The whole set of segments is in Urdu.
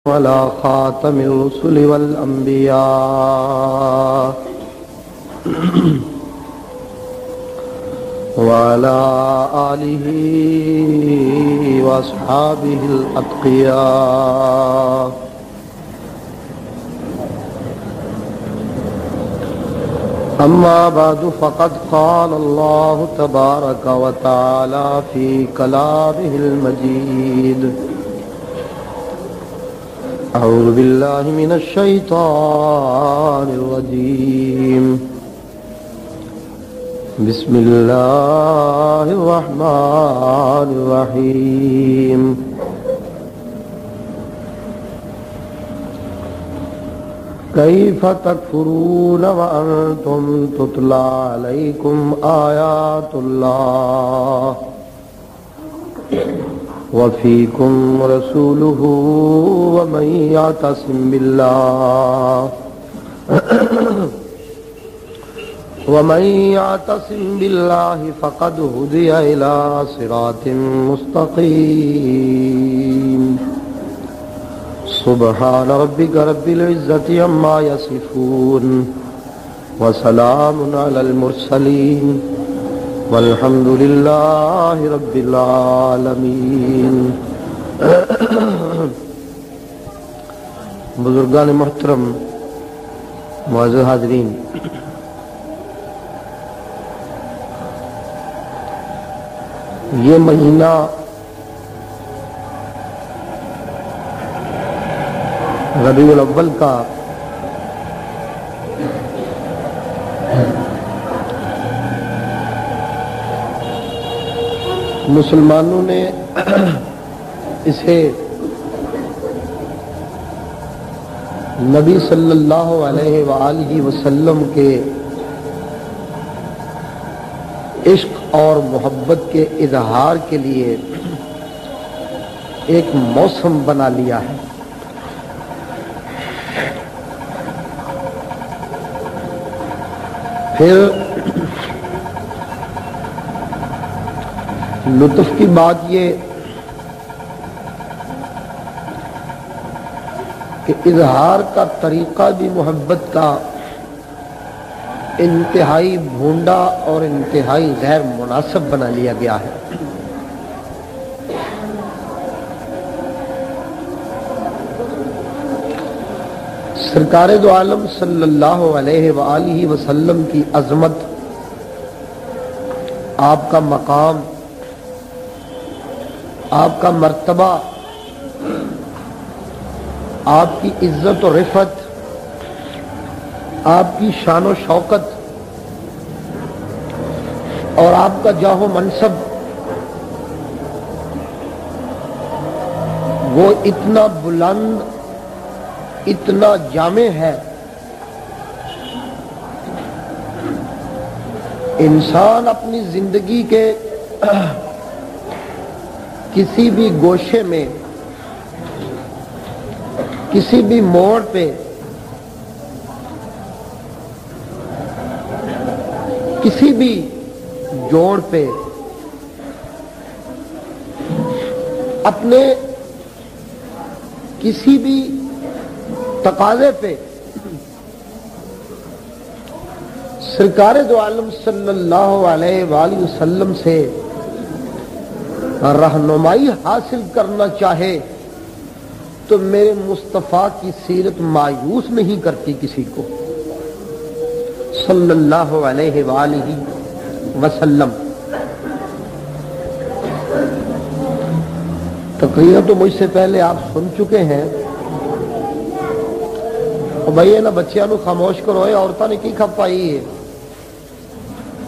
وعلى خاتم الرسل والأنبياء وعلى آله وأصحابه الأتقياء. أما بعد فقد قال الله تبارك وتعالى في كلامه المجيد: أعوذ بالله من الشيطان الرجيم. بسم الله الرحمن الرحيم. كيف تكفرون وأنتم تتلى عليكم آيات الله وفيكم رسوله ومن يعتصم بالله فقد هدي إلى صراط مستقيم. سبحان ربك رب العزة عما يصفون وسلام على المرسلين والحمد لله رب العالمین. بزرگان محترم، معزز حاضرین، یہ مہینہ ربیع الاول کا مسلمانوں نے اسے نبی صلی اللہ علیہ وآلہ وسلم کے عشق اور محبت کے اظہار کے لیے ایک موسم بنا لیا ہے. پھر لطف کی بات یہ کہ اظہار کا طریقہ بھی محبت کا انتہائی بھونڈا اور انتہائی غیر مناسب بنا لیا گیا ہے. سرکار دو عالم صلی اللہ علیہ وآلہ وسلم کی عظمت، آپ کا مقام، آپ کا مرتبہ، آپ کی عزت و رفعت، آپ کی شان و شوکت اور آپ کا جاہ و منصب، وہ اتنا بلند، اتنا جامع ہے. انسان اپنی زندگی کے کسی بھی گوشے میں، کسی بھی موڑ پہ، کسی بھی جوڑ پہ اپنے کسی بھی تقاضے پہ سرکار دو عالم صلی اللہ علیہ وآلہ وسلم سے رہنمائی حاصل کرنا چاہے تو میرے مصطفیٰ کی سیرت مایوس نہیں کرتی کسی کو صلی اللہ علیہ وآلہ وسلم. تقریر تو مجھ سے پہلے آپ سن چکے ہیں. بھائی نا بچیاں نو خاموش کرو، عورتوں نے کی کھپ پائی ہے.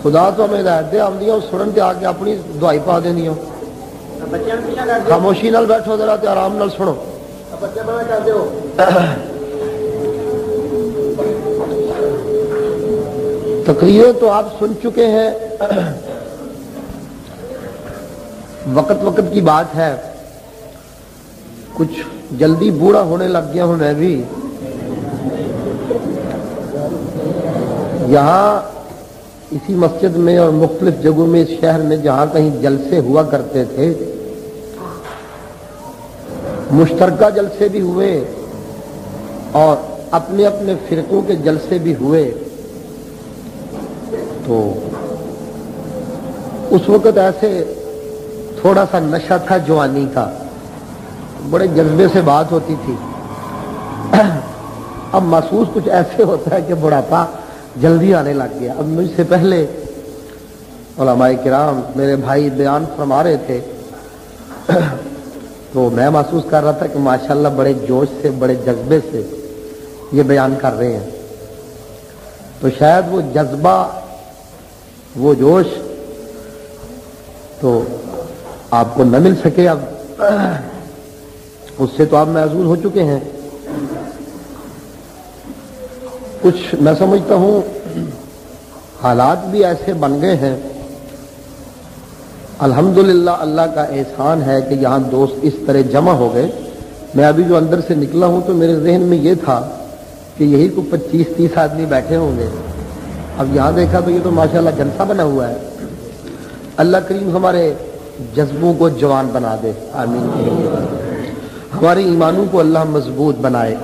خدا تو ہمیں ہدایت دے آمدیاں سنن تے آ کے اپنی دعائی پا دیندیاں. خاموشی نال بیٹھو ذرا تے آرام نال سنو. تقریر تو آپ سن چکے ہیں. وقت وقت کی بات ہے، کچھ جلدی بوڑھا ہونے لگ گیا ہوں میں بھی. یہاں اسی مسجد میں اور مختلف جگہوں میں اس شہر میں جہاں کہیں جلسے ہوا کرتے تھے، مشترکہ جلسے بھی ہوئے اور اپنے اپنے فرقوں کے جلسے بھی ہوئے، تو اس وقت ایسے تھوڑا سا نشہ تھا جوانی کا، بڑے جذبے سے بات ہوتی تھی۔ اب محسوس کچھ ایسے ہوتا ہے کہ بڑھاپا جلدی آنے لگ گیا۔ اب مجھ سے پہلے علماء کرام میرے بھائی بیان فرما رہے تھے تو میں محسوس کر رہا تھا کہ ماشاءاللہ بڑے جوش سے، بڑے جذبے سے یہ بیان کر رہے ہیں، تو شاید وہ جذبہ، وہ جوش تو آپ کو نہ مل سکے۔ اب اس سے تو آپ محظوظ ہو چکے ہیں۔ کچھ میں سمجھتا ہوں حالات بھی ایسے بن گئے ہیں، الحمدللہ اللہ کا احسان ہے کہ یہاں دوست اس طرح جمع ہو گئے۔ میں ابھی جو اندر سے نکلا ہوں تو میرے ذہن میں یہ تھا کہ یہی کو 25-30 آدمی بیٹھے ہوں گے، اب یہاں دیکھا تو یہ تو ماشاءاللہ جلسہ بنا ہوا ہے۔ اللہ کریم ہمارے جذبوں کو جوان بنا دے، آمین۔ ہمارے ایمانوں کو اللہ مضبوط بنائے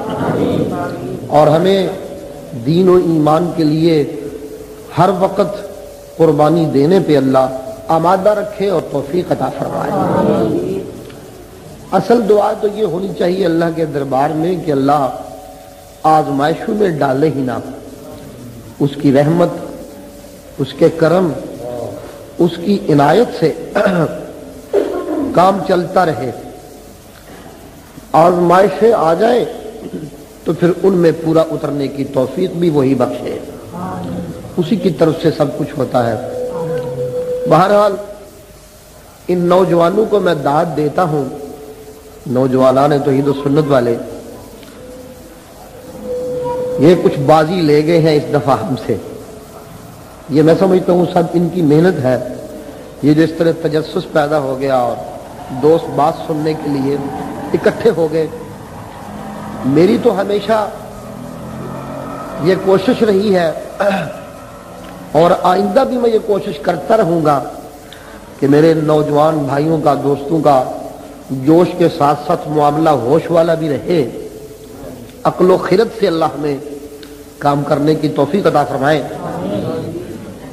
اور ہمیں دین و ایمان کے لیے ہر وقت قربانی دینے پہ اللہ آمادہ رکھے اور توفیق عطا فرمائے۔ اصل دعا تو یہ ہونی چاہیے اللہ کے دربار میں کہ اللہ آزمائشوں میں ڈالے ہی نہ، اس کی رحمت، اس کے کرم، اس کی عنایت سے کام چلتا رہے۔ آزمائشیں آ جائیں تو پھر ان میں پورا اترنے کی توفیق بھی وہی بخشے، اسی کی طرف سے سب کچھ ہوتا ہے۔ بہرحال ان نوجوانوں کو میں داد دیتا ہوں، نوجوانان توحید و سنت والے، یہ کچھ بازی لے گئے ہیں اس دفعہ ہم سے، یہ میں سمجھتا ہوں سب ان کی محنت ہے۔ یہ جو اس طرح تجسس پیدا ہو گیا اور دوست بات سننے کے لیے اکٹھے ہو گئے، میری تو ہمیشہ یہ کوشش رہی ہے اور آئندہ بھی میں یہ کوشش کرتا رہوں گا کہ میرے نوجوان بھائیوں کا، دوستوں کا جوش کے ساتھ ساتھ معاملہ ہوش والا بھی رہے، عقل و خرد سے اللہ ہمیں کام کرنے کی توفیق عطا فرمائے۔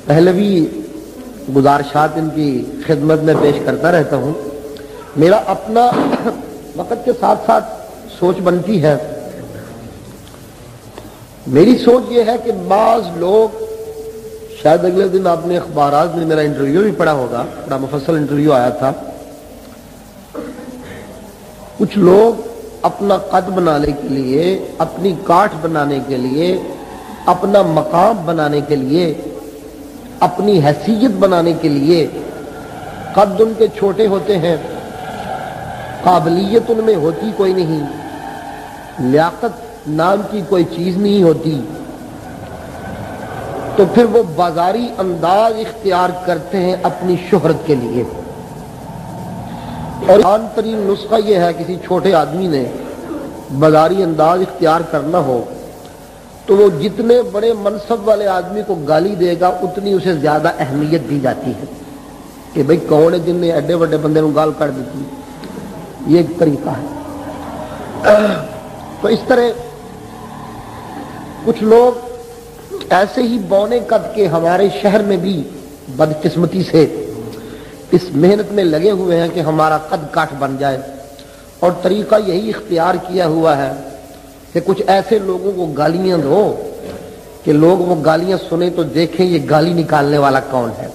پہلے بھی گزارشات ان کی خدمت میں پیش کرتا رہتا ہوں۔ میرا اپنا وقت کے ساتھ ساتھ سوچ بنتی ہے، میری سوچ یہ ہے کہ بعض لوگ، شاید اگلے دن آپ نے اخبارات میں میرا انٹرویو بھی پڑھا ہوگا، بڑا مفصل انٹرویو آیا تھا، کچھ لوگ اپنا قد بنانے کے لیے، اپنی کاٹھ بنانے کے لیے، اپنا مقام بنانے کے لیے، اپنی حیثیت بنانے کے لیے، قد ان کے چھوٹے ہوتے ہیں، قابلیت ان میں ہوتی کوئی نہیں، لیاقت نام کی کوئی چیز نہیں ہوتی، تو پھر وہ بازاری انداز اختیار کرتے ہیں اپنی شہرت کے لیے۔ اور عام ترین نسخہ یہ ہے، کسی چھوٹے آدمی نے بازاری انداز اختیار کرنا ہو تو وہ جتنے بڑے منصب والے آدمی کو گالی دے گا اتنی اسے زیادہ اہمیت دی جاتی ہے کہ بھئی کون ہے جن نے ایڈے بڑے بندے کو گال کر دیتی، یہ ایک طریقہ ہے۔ تو اس طرح کچھ لوگ ایسے ہی بونے قد کے ہمارے شہر میں بھی بدقسمتی سے اس محنت میں لگے ہوئے ہیں کہ ہمارا قد کاٹ بن جائے، اور طریقہ یہی اختیار کیا ہوا ہے کہ کچھ ایسے لوگوں کو گالیاں دو کہ لوگ وہ گالیاں سنیں تو دیکھیں یہ گالی نکالنے والا کون ہے۔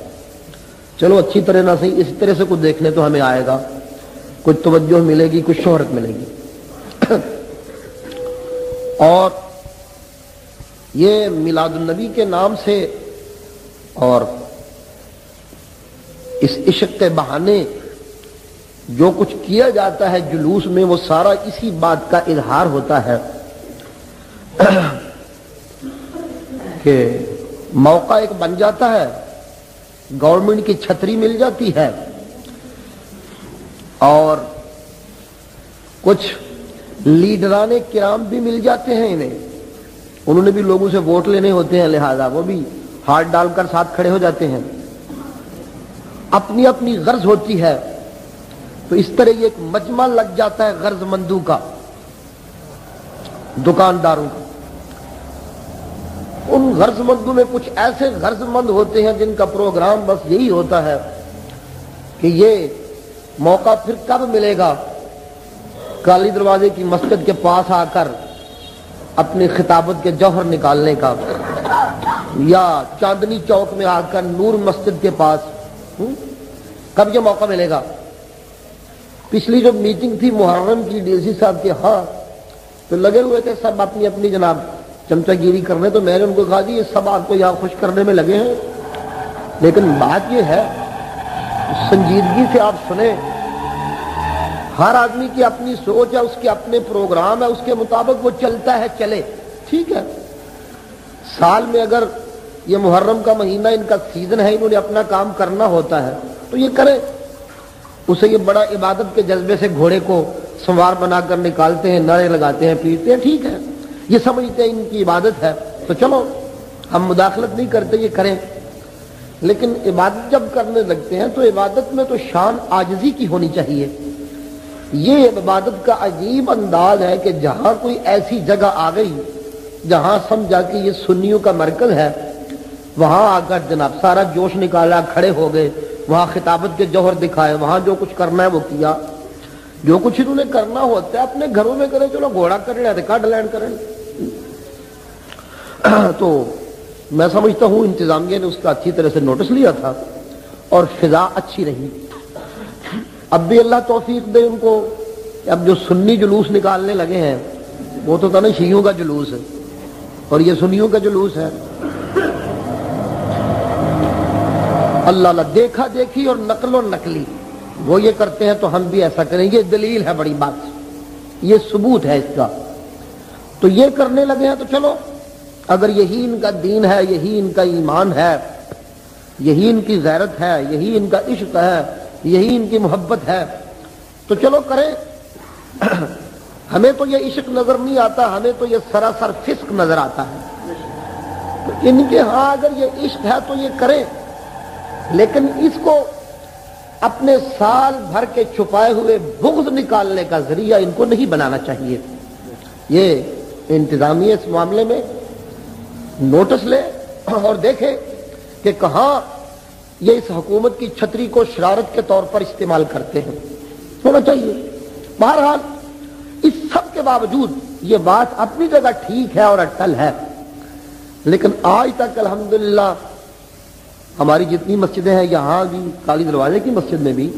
چلو اچھی طرح نہ صحیح، اسی طرح سے کچھ دیکھنے تو ہمیں آئے گا، کچھ توجہ ملے گی، کچھ شہرت ملے گی۔ اور یہ میلاد النبی کے نام سے اور اس عشق کے بہانے جو کچھ کیا جاتا ہے جلوس میں، وہ سارا اسی بات کا اظہار ہوتا ہے کہ موقع ایک بن جاتا ہے، گورنمنٹ کی چھتری مل جاتی ہے، اور کچھ لیڈران کرام بھی مل جاتے ہیں انہیں، انہوں نے بھی لوگوں سے ووٹ لینے ہوتے ہیں، لہذا وہ بھی ہاتھ ڈال کر ساتھ کھڑے ہو جاتے ہیں۔ اپنی اپنی غرض ہوتی ہے، تو اس طرح یہ ایک مجمع لگ جاتا ہے غرض مندوں کا، دکانداروں کا۔ ان غرض مندوں میں کچھ ایسے غرض مند ہوتے ہیں جن کا پروگرام بس یہی ہوتا ہے کہ یہ موقع پھر کب ملے گا کالی دروازے کی مسجد کے پاس آ کر اپنی خطابت کے جوہر نکالنے کا، یا چاندنی چوک میں آ کر نور مسجد کے پاس، کب یہ موقع ملے گا؟ پچھلی جو میٹنگ تھی محرم کی ڈی سی صاحب کے ہاں، تو لگے ہوئے تھے سب اپنی اپنی جناب چمچہ گیری کرنے، تو میں نے ان کو کہا جی یہ سب آپ کو یہاں خوش کرنے میں لگے ہیں، لیکن بات یہ ہے سنجیدگی سے آپ سنیں، ہر آدمی کی اپنی سوچ ہے، اس کے اپنے پروگرام ہے، اس کے مطابق وہ چلتا ہے، چلے، ٹھیک ہے۔ سال میں اگر یہ محرم کا مہینہ ان کا سیزن ہے، انہوں نے اپنا کام کرنا ہوتا ہے تو یہ کرے، اسے یہ بڑا عبادت کے جذبے سے گھوڑے کو سوار بنا کر نکالتے ہیں، نعرے لگاتے ہیں، پیٹتے ہیں، ٹھیک ہے، یہ سمجھتے ہیں ان کی عبادت ہے تو چلو ہم مداخلت نہیں کرتے، یہ کریں۔ لیکن عبادت جب کرنے لگتے ہیں تو عبادت میں تو شان عاجزی کی ہونی چاہیے۔ یہ عبادت کا عجیب انداز ہے کہ جہاں کوئی ایسی جگہ آ گئی جہاں سمجھا کہ یہ سنیوں کا مرکز ہے، وہاں آ کر جناب سارا جوش نکالا، کھڑے ہو گئے، وہاں خطابت کے جوہر دکھائے، وہاں جو کچھ کرنا ہے وہ کیا، جو کچھ انہوں نے کرنا ہوتا ہے اپنے گھروں میں کریں، چلو گھوڑا کر لیں تو کاٹ لینڈ کریں۔ تو میں سمجھتا ہوں انتظامیہ نے اس کا اچھی طرح سے نوٹس لیا تھا اور فضا اچھی رہی۔ اب بھی اللہ توفیق دے ان کو، اب جو سنی جلوس نکالنے لگے ہیں وہ تو تھا نا شیعوں کا جلوس ہے اور یہ سنیوں کا جلوس ہے۔ اللہ اللہ، دیکھا دیکھی اور نقل و نقلی وہ یہ کرتے ہیں تو ہم بھی ایسا کریں، یہ دلیل ہے بڑی بات، یہ ثبوت ہے اس کا، تو یہ کرنے لگے ہیں تو چلو اگر یہی ان کا دین ہے، یہی ان کا ایمان ہے، یہی ان کی غیرت ہے، یہی ان کا عشق ہے، یہی ان کی محبت ہے تو چلو کریں۔ ہمیں تو یہ عشق نظر نہیں آتا، ہمیں تو یہ سراسر فسق نظر آتا ہے، تو ان کے ہاں اگر یہ عشق ہے تو یہ کریں، لیکن اس کو اپنے سال بھر کے چھپائے ہوئے بغض نکالنے کا ذریعہ ان کو نہیں بنانا چاہیے۔ یہ انتظامیہ اس معاملے میں نوٹس لے اور دیکھے کہ کہاں یہ اس حکومت کی چھتری کو شرارت کے طور پر استعمال کرتے ہیں، ہونا چاہیے۔ بہرحال اس سب کے باوجود یہ بات اپنی جگہ ٹھیک ہے اور اٹل ہے، لیکن آج تک الحمدللہ ہماری جتنی مسجدیں ہیں، یہاں بھی کالی دروازے کی مسجد میں بھی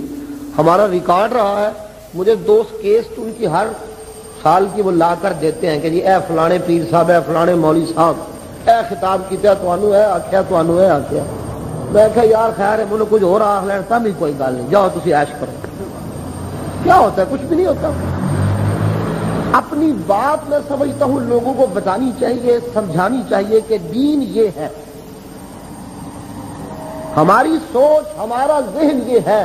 ہمارا ریکارڈ رہا ہے، مجھے دوست کیس تو ان کی ہر سال کی وہ لا کر دیتے ہیں کہ جی اے فلانے پیر صاحب، اے فلانے مولوی صاحب، اے خطاب کیتا توانو ہے آخیا، توانو ہے آخیا۔ میں کہا یار خیر ہے، مجھے کچھ اور آخ لین تب بھی کوئی گل نہیں، جاؤ تسی عیش کرو۔ کیا ہوتا ہے؟ کچھ بھی نہیں ہوتا۔ اپنی بات میں سمجھتا ہوں لوگوں کو بتانی چاہیے، سمجھانی چاہیے کہ دین یہ ہے، ہماری سوچ، ہمارا ذہن یہ ہے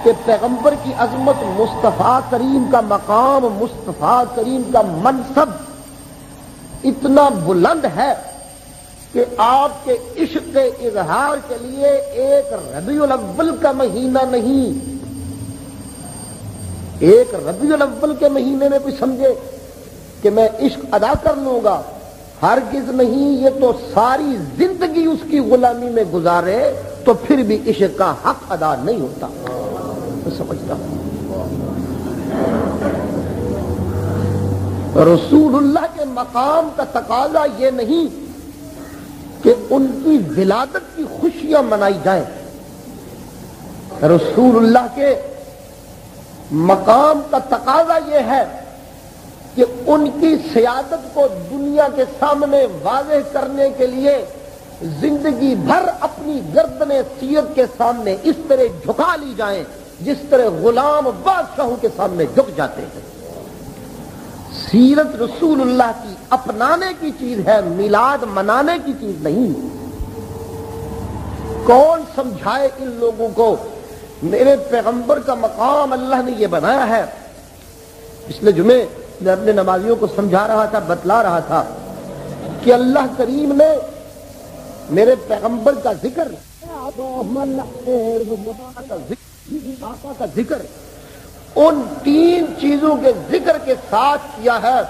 کہ پیغمبر کی عظمت، مصطفیٰ کریم کا مقام، مصطفیٰ کریم کا منصب اتنا بلند ہے کہ آپ کے عشق کے اظہار کے لیے ایک ربیع الاول کا مہینہ نہیں، ایک ربیع الاول کے مہینے میں کوئی سمجھے کہ میں عشق ادا کر لوں گا، ہرگز نہیں، یہ تو ساری زندگی اس کی غلامی میں گزارے تو پھر بھی عشق کا حق ادا نہیں ہوتا۔ میں سمجھتا ہوں رسول اللہ کے مقام کا تقاضا یہ نہیں کہ ان کی ولادت کی خوشیاں منائی جائیں، رسول اللہ کے مقام کا تقاضا یہ ہے کہ ان کی سیادت کو دنیا کے سامنے واضح کرنے کے لیے زندگی بھر اپنی گردنیں سیرت کے سامنے اس طرح جھکا لی جائیں جس طرح غلام بادشاہوں کے سامنے جھک جاتے ہیں۔ سیرت رسول اللہ کی اپنانے کی چیز ہے، میلاد منانے کی چیز نہیں۔ کون سمجھائے ان لوگوں کو میرے پیغمبر کا مقام اللہ نے یہ بنایا ہے۔ پچھلے جمعے میں اپنے نمازیوں کو سمجھا رہا تھا، بتلا رہا تھا کہ اللہ کریم نے میرے پیغمبر کا ذکر، آقا کا ذکر ان 3 چیزوں کے ذکر کے ساتھ کیا ہے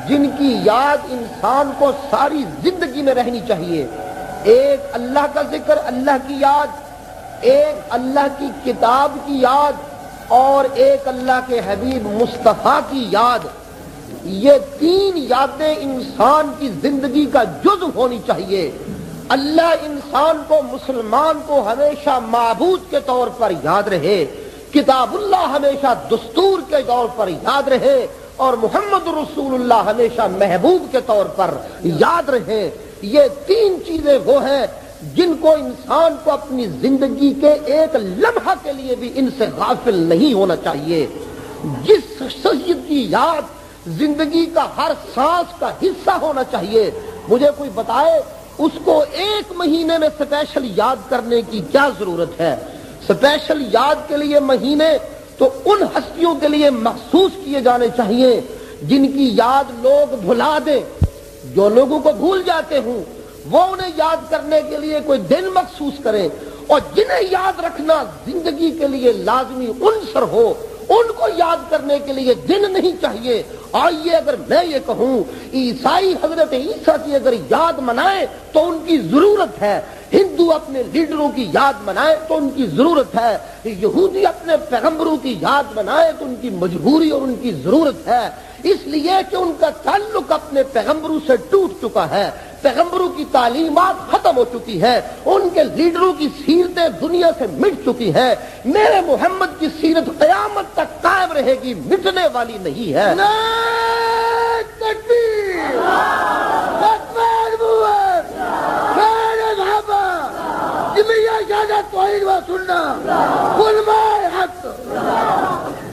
جن کی یاد انسان کو ساری زندگی میں رہنی چاہیے. ایک اللہ کا ذکر، اللہ کی یاد، ایک اللہ کی کتاب کی یاد، اور ایک اللہ کے حبیب مصطفیٰ کی یاد. یہ 3 یادیں انسان کی زندگی کا جزو ہونی چاہیے. اللہ انسان کو، مسلمان کو ہمیشہ معبود کے طور پر یاد رہے، کتاب اللہ ہمیشہ دستور کے طور پر یاد رہے، اور محمد رسول اللہ ہمیشہ محبوب کے طور پر یاد رہے. یہ 3 چیزیں وہ ہیں جن کو انسان کو اپنی زندگی کے ایک لمحہ کے لیے بھی ان سے غافل نہیں ہونا چاہیے. جس شخصیت کی یاد زندگی کا ہر سانس کا حصہ ہونا چاہیے. مجھے کوئی بتائے اس کو 1 مہینے میں اسپیشل یاد کرنے کی کیا ضرورت ہے؟ اسپیشل یاد کے لیے مہینے تو ان ہستیوں کے لیے مخصوص کیے جانے چاہیے جن کی یاد لوگ بھلا دیں. جو لوگوں کو بھول جاتے ہوں وہ انہیں یاد کرنے کے لیے کوئی دن مخصوص کریں، اور جنہیں یاد رکھنا زندگی کے لیے لازمی عنصر ہو ان کو یاد کرنے کے لیے دن نہیں چاہیے. آئیے اگر میں یہ کہوں عیسائی حضرت عیسیٰ کی اگر یاد منائے تو ان کی ضرورت ہے، ہندو اپنے لیڈروں کی یاد منائے تو ان کی ضرورت ہے، یہودی اپنے پیغمبروں کی یاد منائے تو ان کی مجبوری اور ان کی ضرورت ہے، اس لیے کہ ان کا تعلق اپنے پیغمبروں سے ٹوٹ چکا ہے، پیغمبروں کی تعلیمات ختم ہو چکی ہے، ان کے لیڈروں کی سیرتیں دنیا سے مٹ چکی ہے. میرے محمد کی سیرت قیامت تک قائم رہے گی، مٹنے والی نہیں ہے.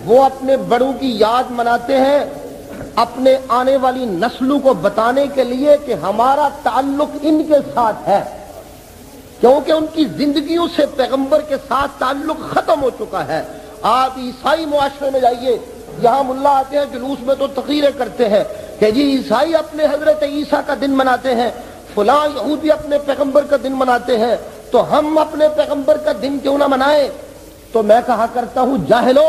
وہ اپنے بڑوں کی یاد مناتے ہیں اپنے آنے والی نسلوں کو بتانے کے لیے کہ ہمارا تعلق ان کے ساتھ ہے، کیونکہ ان کی زندگیوں سے پیغمبر کے ساتھ تعلق ختم ہو چکا ہے. آپ عیسائی معاشرے میں جائیے، یہاں ملا آتے ہیں جلوس میں تو تقریریں کرتے ہیں کہ جی عیسائی اپنے حضرت عیسیٰ کا دن مناتے ہیں، فلاں یہودی اپنے پیغمبر کا دن مناتے ہیں، تو ہم اپنے پیغمبر کا دن کیوں نہ منائیں؟ تو میں کہا کرتا ہوں جاہلو،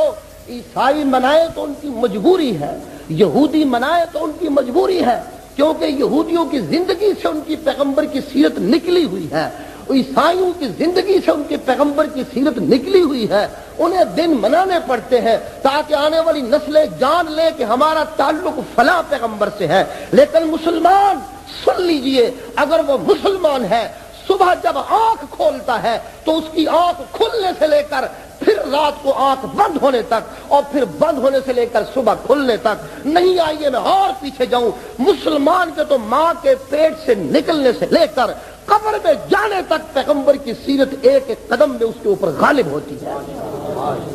عیسائی منائے تو ان کی مجبوری ہے، یہودی منائے تو ان کی مجبوری ہے، کیونکہ یہودیوں کی زندگی سے ان کی پیغمبر کی سیرت نکلی ہوئی ہے، عیسائیوں کی زندگی سے ان کے پیغمبر کی سیرت نکلی ہوئی ہے. انہیں دن منانے پڑتے ہیں تاکہ آنے والی نسلیں جان لیں کہ ہمارا تعلق فلاں پیغمبر سے ہے. لیکن مسلمان سن لیجئے، اگر وہ مسلمان ہے صبح جب آنکھ کھولتا ہے تو اس کی آنکھ کھلنے سے لے کر پھر رات کو آنکھ بند ہونے تک، اور پھر بند ہونے سے لے کر صبح کھلنے تک نہیں. آئیے میں اور پیچھے جاؤں، مسلمان کے تو ماں کے پیٹ سے نکلنے سے لے کر قبر میں جانے تک پیغمبر کی سیرت ایک ایک قدم میں اس کے اوپر غالب ہوتی ہے.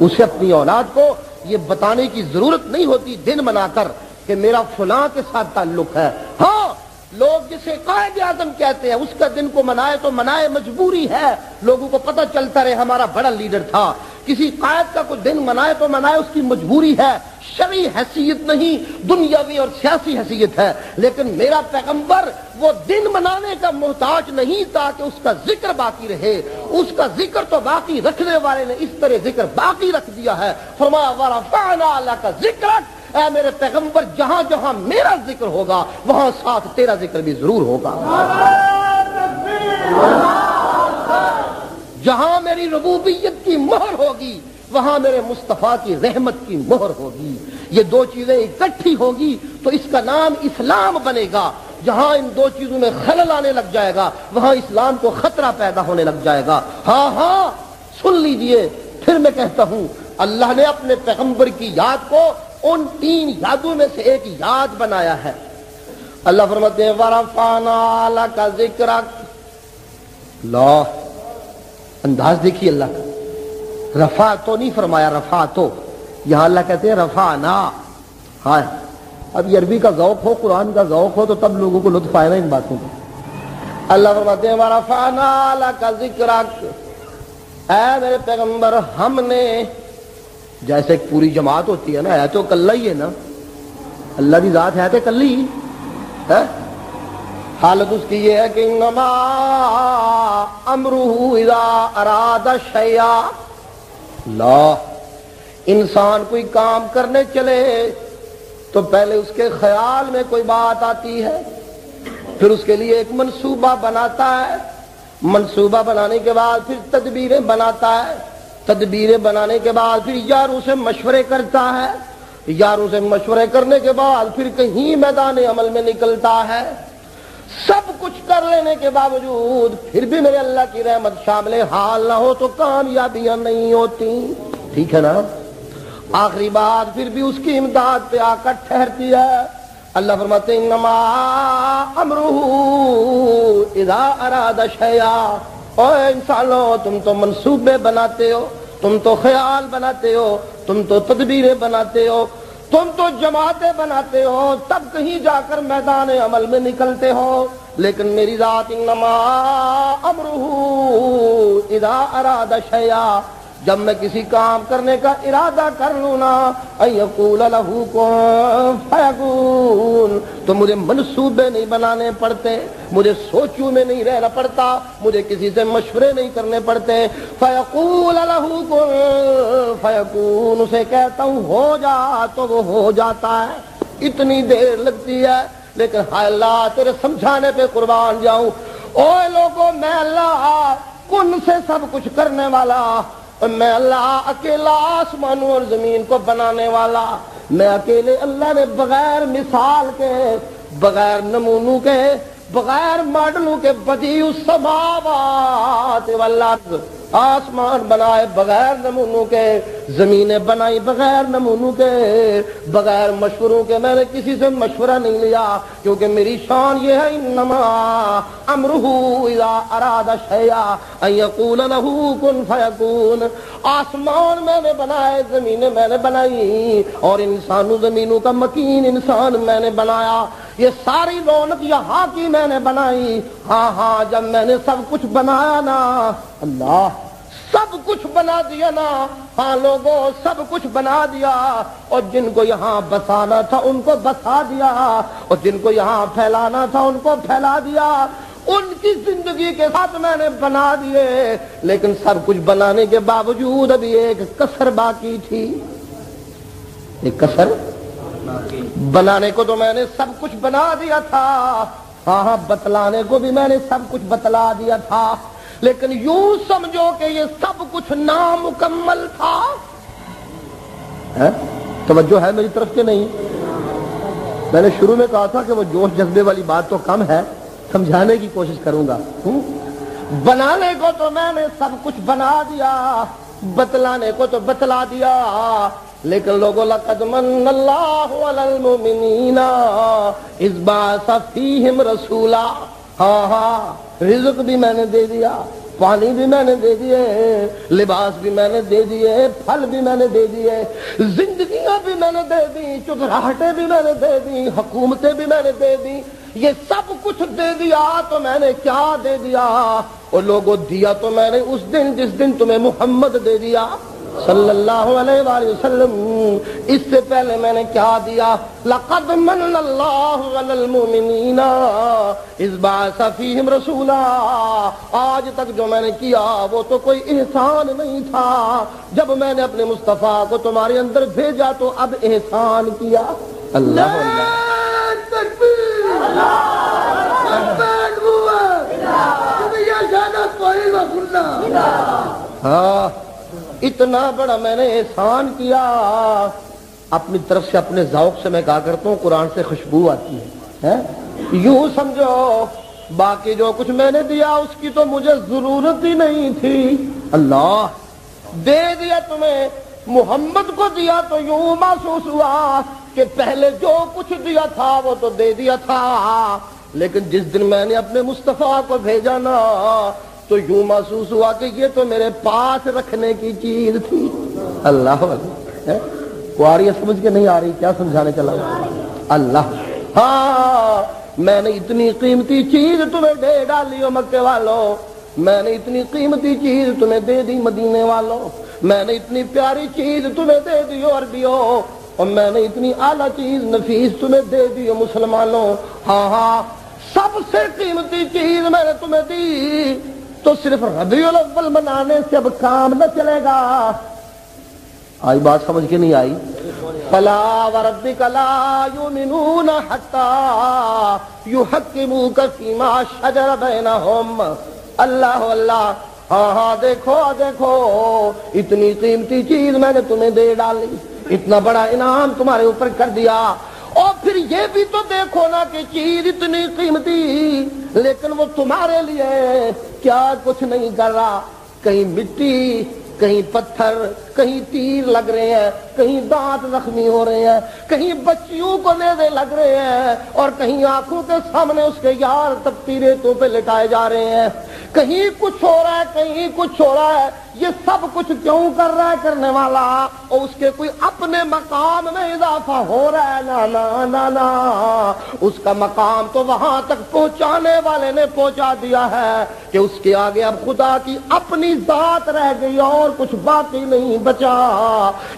اسے اپنی اولاد کو یہ بتانے کی ضرورت نہیں ہوتی دن منا کر کہ میرا فلاں کے ساتھ تعلق ہے. ہاں، لوگ جسے قائد اعظم کہتے ہیں اس کا دن کو منائے تو منائے، مجبوری ہے، لوگوں کو پتہ چلتا رہے ہمارا بڑا لیڈر تھا. کسی قائد کا کوئی دن منائے تو منائے، اس کی مجبوری ہے، شرعی حیثیت نہیں، دنیاوی اور سیاسی حیثیت ہے. لیکن میرا پیغمبر وہ دن منانے کا محتاج نہیں تاکہ اس کا ذکر باقی رہے. اس کا ذکر تو باقی رکھنے والے نے اس طرح ذکر باقی رکھ دیا ہے. فرمایا وَرَفَعْنَا لَكَ ذِكْرَكَ، اے میرے پیغمبر جہاں جہاں میرا ذکر ہوگا وہاں ساتھ تیرا ذکر بھی ضرور ہوگا. جہاں میری ربوبیت کی مہر ہوگی وہاں میرے مصطفیٰ کی رحمت کی مہر ہوگی. یہ 2 چیزیں اکٹھی ہوگی تو اس کا نام اسلام بنے گا. جہاں ان 2 چیزوں میں خلل آنے لگ جائے گا وہاں اسلام کو خطرہ پیدا ہونے لگ جائے گا. ہاں سن لیجئے، پھر میں کہتا ہوں اللہ نے اپنے پیغمبر کی یاد کو ان 3 یادوں میں سے ایک یاد بنایا ہے. اللہ فرماتے ہیں وَرَفَعْنَا لَكَ ذِكْرَكَ. اللہ انداز دیکھیے اللہ کا، رفع تو نہیں فرمایا رفع تو، یہاں اللہ کہتے ہیں رفعنا. ہاں، اب یہ عربی کا ذوق ہو، قرآن کا ذوق ہو تو تب لوگوں کو لطف آئے نا ان باتوں کا. اللہ فرماتے ہیں وَرَفَعْنَا لَكَ ذِكْرَكَ، اے میرے پیغمبر ہم نے، جیسے ایک پوری جماعت ہوتی ہے نا، ہے تو کلہ ہی ہے نا، اللہ کی ذات ہے تو کلی ہے. حالت اس کی یہ ہے کہ انما امرہ اذا اراد شیئا. اللہ انسان کوئی کام کرنے چلے تو پہلے اس کے خیال میں کوئی بات آتی ہے، پھر اس کے لیے ایک منصوبہ بناتا ہے، منصوبہ بنانے کے بعد پھر تدبیریں بناتا ہے، تدبیریں بنانے کے بعد پھر یاروں سے مشورے کرتا ہے، یاروں سے مشورے کرنے کے بعد پھر کہیں میدان عمل میں نکلتا ہے۔ سب کچھ کر لینے کے باوجود پھر بھی میرے اللہ کی رحمت شامل حال نہ ہو تو کامیابیاں نہیں ہوتی، ٹھیک ہے نا؟ آخری بات پھر بھی اس کی امداد پہ آ کر ٹھہرتی ہے۔ اللہ فرماتے ہیں انما امرہ اذا اراد شیئا، اے انسانوں تم تو منصوبے بناتے ہو، تم تو خیال بناتے ہو، تم تو تدبیریں بناتے ہو، تم تو جماعتیں بناتے ہو، تب کہیں جا کر میدان عمل میں نکلتے ہو، لیکن میری ذات انما امرہ اذا اراد شیئا، جب میں کسی کام کرنے کا ارادہ کر لوں نا ان یقول لہ کن فیکون، تو مجھے منصوبے نہیں بنانے پڑتے، مجھے سوچوں میں نہیں رہنا پڑتا، مجھے کسی سے مشورے نہیں کرنے پڑتے، فیقول لہ کن فیکون، اسے کہتا ہوں ہو جا تو وہ ہو جاتا ہے۔ اتنی دیر لگتی ہے لیکن ہائے اللہ تیرے سمجھانے پہ قربان جاؤں، اوے لوگوں میں اللہ کن سے سب کچھ کرنے والا، میں اللہ اکیلا آسمانوں اور زمین کو بنانے والا، میں اکیلے اللہ نے بغیر مثال کے، بغیر نمونوں کے، بغیر ماڈلوں کے بدیع السماوات والارض، آسمان بنائے بغیر نمونوں کے، زمینیں بنائی بغیر نمونوں کے، بغیر مشوروں کے، میں نے کسی سے مشورہ نہیں لیا، کیونکہ میری شان یہ ہے انما امرہ اذا اراد شیئا ان یقول لہ کن فیکون۔ آسمان میں نے بنائے، زمینیں میں نے بنائی، اور انسانوں زمینوں کا مکین انسان میں نے بنایا، یہ ساری رونق یہاں کی میں نے بنائی۔ ہاں ہاں جب میں نے سب کچھ بنایا نا، اللہ سب کچھ بنا دیا نا، ہاں لوگوں سب کچھ بنا دیا، اور جن کو یہاں بسانا تھا ان کو بسا دیا، اور جن کو یہاں پھیلانا تھا ان کو پھیلا دیا، ان کی زندگی کے ساتھ میں نے بنا دیے، لیکن سب کچھ بنانے کے باوجود ابھی ایک کسر باقی تھی۔ ایک کسر بنانے کو تو میں نے سب کچھ بنا دیا تھا، ہاں ہاں بتلانے کو بھی میں نے سب کچھ بتلا دیا تھا، لیکن یوں سمجھو کہ یہ سب کچھ نامکمل تھا۔ توجہ ہے میری طرف سے نہیں؟ میں نے شروع میں کہا تھا کہ وہ جوش جذبے والی بات تو کم ہے، سمجھانے کی کوشش کروں گا۔ بنانے کو تو میں نے سب کچھ بنا دیا، بتلانے کو تو بتلا دیا، لیکن لوگوں لقد من اللہ علی المؤمنین اذ بعث فیہم رسولا، ہاں ہاں رزق بھی میں نے دے دیا، پانی بھی میں نے دے دیے، لباس بھی میں نے دے دیے، پھل بھی میں نے دے دیے، زندگیاں بھی میں نے دے دی، چکراہٹیں بھی میں نے دے دی، حکومتیں بھی میں نے دے دی، یہ سب کچھ دے دیا تو میں نے کیا دے دیا؟ اور لوگوں دیا تو میں نے اس دن جس دن تمہیں محمد دے دیا صلی اللہ علیہ وآلہ وسلم، اس سے پہلے میں نے کیا دیا؟ لقد من اللہ علی المؤمنین اذ بعث فیہم رسولا، آج تک جو میں نے کیا وہ تو کوئی احسان نہیں تھا، جب میں نے اپنے مصطفیٰ کو تمہارے اندر بھیجا تو اب احسان کیا۔ اللہ ہاں اتنا بڑا میں نے احسان کیا۔ اپنی طرف سے اپنے ذوق سے میں کہا کرتا ہوں قرآن سے خوشبو آتی ہے، یوں سمجھو باقی جو کچھ میں نے دیا اس کی تو مجھے ضرورت ہی نہیں تھی، اللہ دے دیا تمہیں، محمد کو دیا تو یوں محسوس ہوا کہ پہلے جو کچھ دیا تھا وہ تو دے دیا تھا، لیکن جس دن میں نے اپنے مصطفیٰ کو بھیجا نا تو یوں محسوس ہوا کہ یہ تو میرے پاس رکھنے کی چیز تھی۔ اللہ کو آ رہی ہے سمجھ کے نہیں آ رہی؟ کیا سمجھانے چلا اللہ؟ ہاں میں نے اتنی قیمتی چیز تمہیں دے ڈالی ہو مکے والوں، میں نے اتنی قیمتی چیز تمہیں دے دی مدینے والوں، میں نے اتنی پیاری چیز تمہیں دے دی ہو عربیوں، اور میں نے اتنی اعلیٰ چیز نفیس تمہیں دے دی ہو مسلمانوں۔ ہاں ہاں سب سے قیمتی چیز میں نے تمہیں دی، تو صرف ربیع الاول منانے سے اب کام نہ چلے گا، آج بات سمجھ کے نہیں آئی؟ فلا وربک لا یؤمنون حتی یحکموک فیما شجر بینہم. اللہ اللہ، ہاں ہاں دیکھو دیکھو، اتنی قیمتی چیز میں نے تمہیں دے ڈالی، اتنا بڑا انعام تمہارے اوپر کر دیا، اور پھر یہ بھی تو دیکھو نا کہ چیز اتنی قیمتی لیکن وہ تمہارے لیے کیا کچھ نہیں کر رہا. کہیں مٹی، کہیں پتھر، کہیں تیر لگ رہے ہیں، کہیں دانت زخمی ہو رہے ہیں، کہیں بچیوں کو نیزے لگ رہے ہیں، اور کہیں آنکھوں کے سامنے اس کے یار تپتی ریتوں پہ لٹائے جا رہے ہیں. کہیں کچھ ہو رہا ہے، کہیں کچھ ہو رہا ہے. یہ سب کچھ کیوں کر رہا ہے کرنے والا؟ اور اس کے کوئی اپنے مقام میں اضافہ ہو رہا ہے؟ نا، اس کا مقام تو وہاں تک پہنچانے والے نے پہنچا دیا ہے کہ اس کے آگے اب خدا کی اپنی ذات رہ گئی اور کچھ باقی نہیں بچا.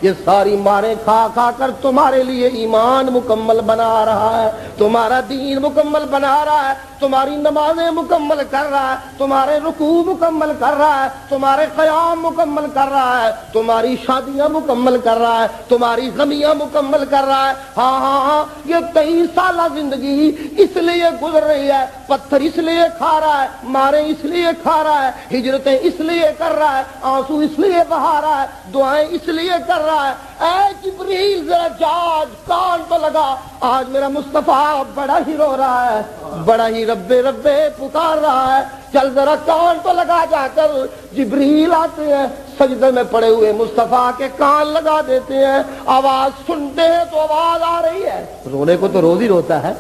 یہ ساری مارے کھا کھا کر تمہارے لیے ایمان مکمل بنا رہا ہے، تمہارا دین مکمل بنا رہا ہے، تمہاری نمازیں مکمل کر رہا ہے، تمہارے رکوع مکمل کر رہا ہے، تمہارے قیام مکمل کر رہا ہے، تمہاری شادیاں مکمل کر رہا ہے، تمہاری غمیاں مکمل کر رہا ہے. ہاں ہاں ہاں، یہ 23 سالہ زندگی اس لیے گزر رہی ہے، پتھر اس لیے کھا رہا ہے، مارے اس لیے کھا رہا ہے، ہجرتیں اس لیے کر رہا ہے، آنسو اس لیے بہا رہا ہے، دعائیں اس لیے کر رہا ہے. اے جبریل ذرا جاج، کان تو لگا، آج میرا مصطفیٰ بڑا ہی رو رہا ہے، بڑا ہی ربے ربے پکار رہا ہے، چل ذرا کان تو لگا. جا کر جبریل آتے ہیں، سجدے میں پڑے ہوئے مصطفیٰ کے کان لگا دیتے ہیں، آواز سنتے ہیں تو آواز آ رہی ہے. رونے کو تو روز ہی روتا ہے،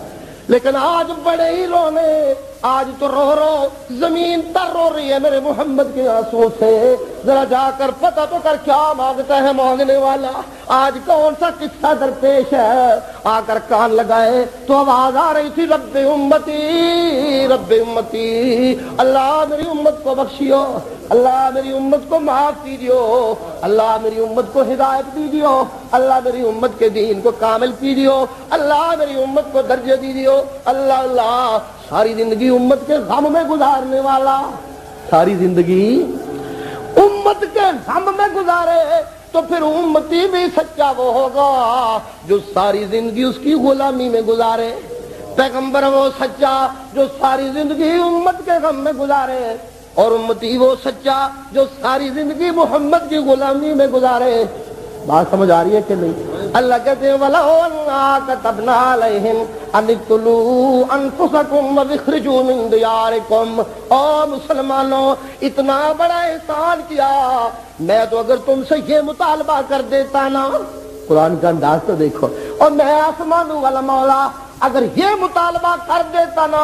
لیکن آج بڑے ہی رونے، آج تو رو رو زمین تر رو رہی ہے میرے محمد کے آنسو سے. ذرا جا کر پتہ تو کر کیا مانگتا ہے مانگنے والا، آج کون سا قصہ درپیش ہے. آ کر کان لگائے تو آواز آ رہی تھی، رب امتی رب امتی، اللہ میری امت کو بخشیو، اللہ میری امت کو معاف کیجیو، اللہ میری امت کو ہدایت دیجیو، اللہ میری امت کے دین کو کامل کیجیو، اللہ میری امت کو درجہ دیجیو. اللہ اللہ، ساری زندگی امت کے غم میں گزارنے والا، ساری زندگی امت کے غم میں گزارے تو پھر امتی بھی سچا وہ ہوگا جو ساری زندگی اس کی غلامی میں گزارے. پیغمبر وہ سچا جو ساری زندگی امت کے غم میں گزارے، اور امتی وہ سچا جو ساری زندگی محمد کی غلامی میں گزارے. بات سمجھ آ رہی ہے کہ نہیں؟ اللہ کہتے ہیں وَلَوْ أَنَّا كَتَبْنَا عَلَيْهِمْ أَنِ اقْتُلُوا أَنفُسَكُمْ وَاخْرُجُوا مِنْ دِيَارِكُمْ. او مسلمانوں، اتنا بڑا احسان کیا، میں تو اگر تم سے یہ مطالبہ کر دیتا نا، قرآن کا انداز تو دیکھو، اور میں آسمانوں والا مولا اگر یہ مطالبہ کر دیتا نا،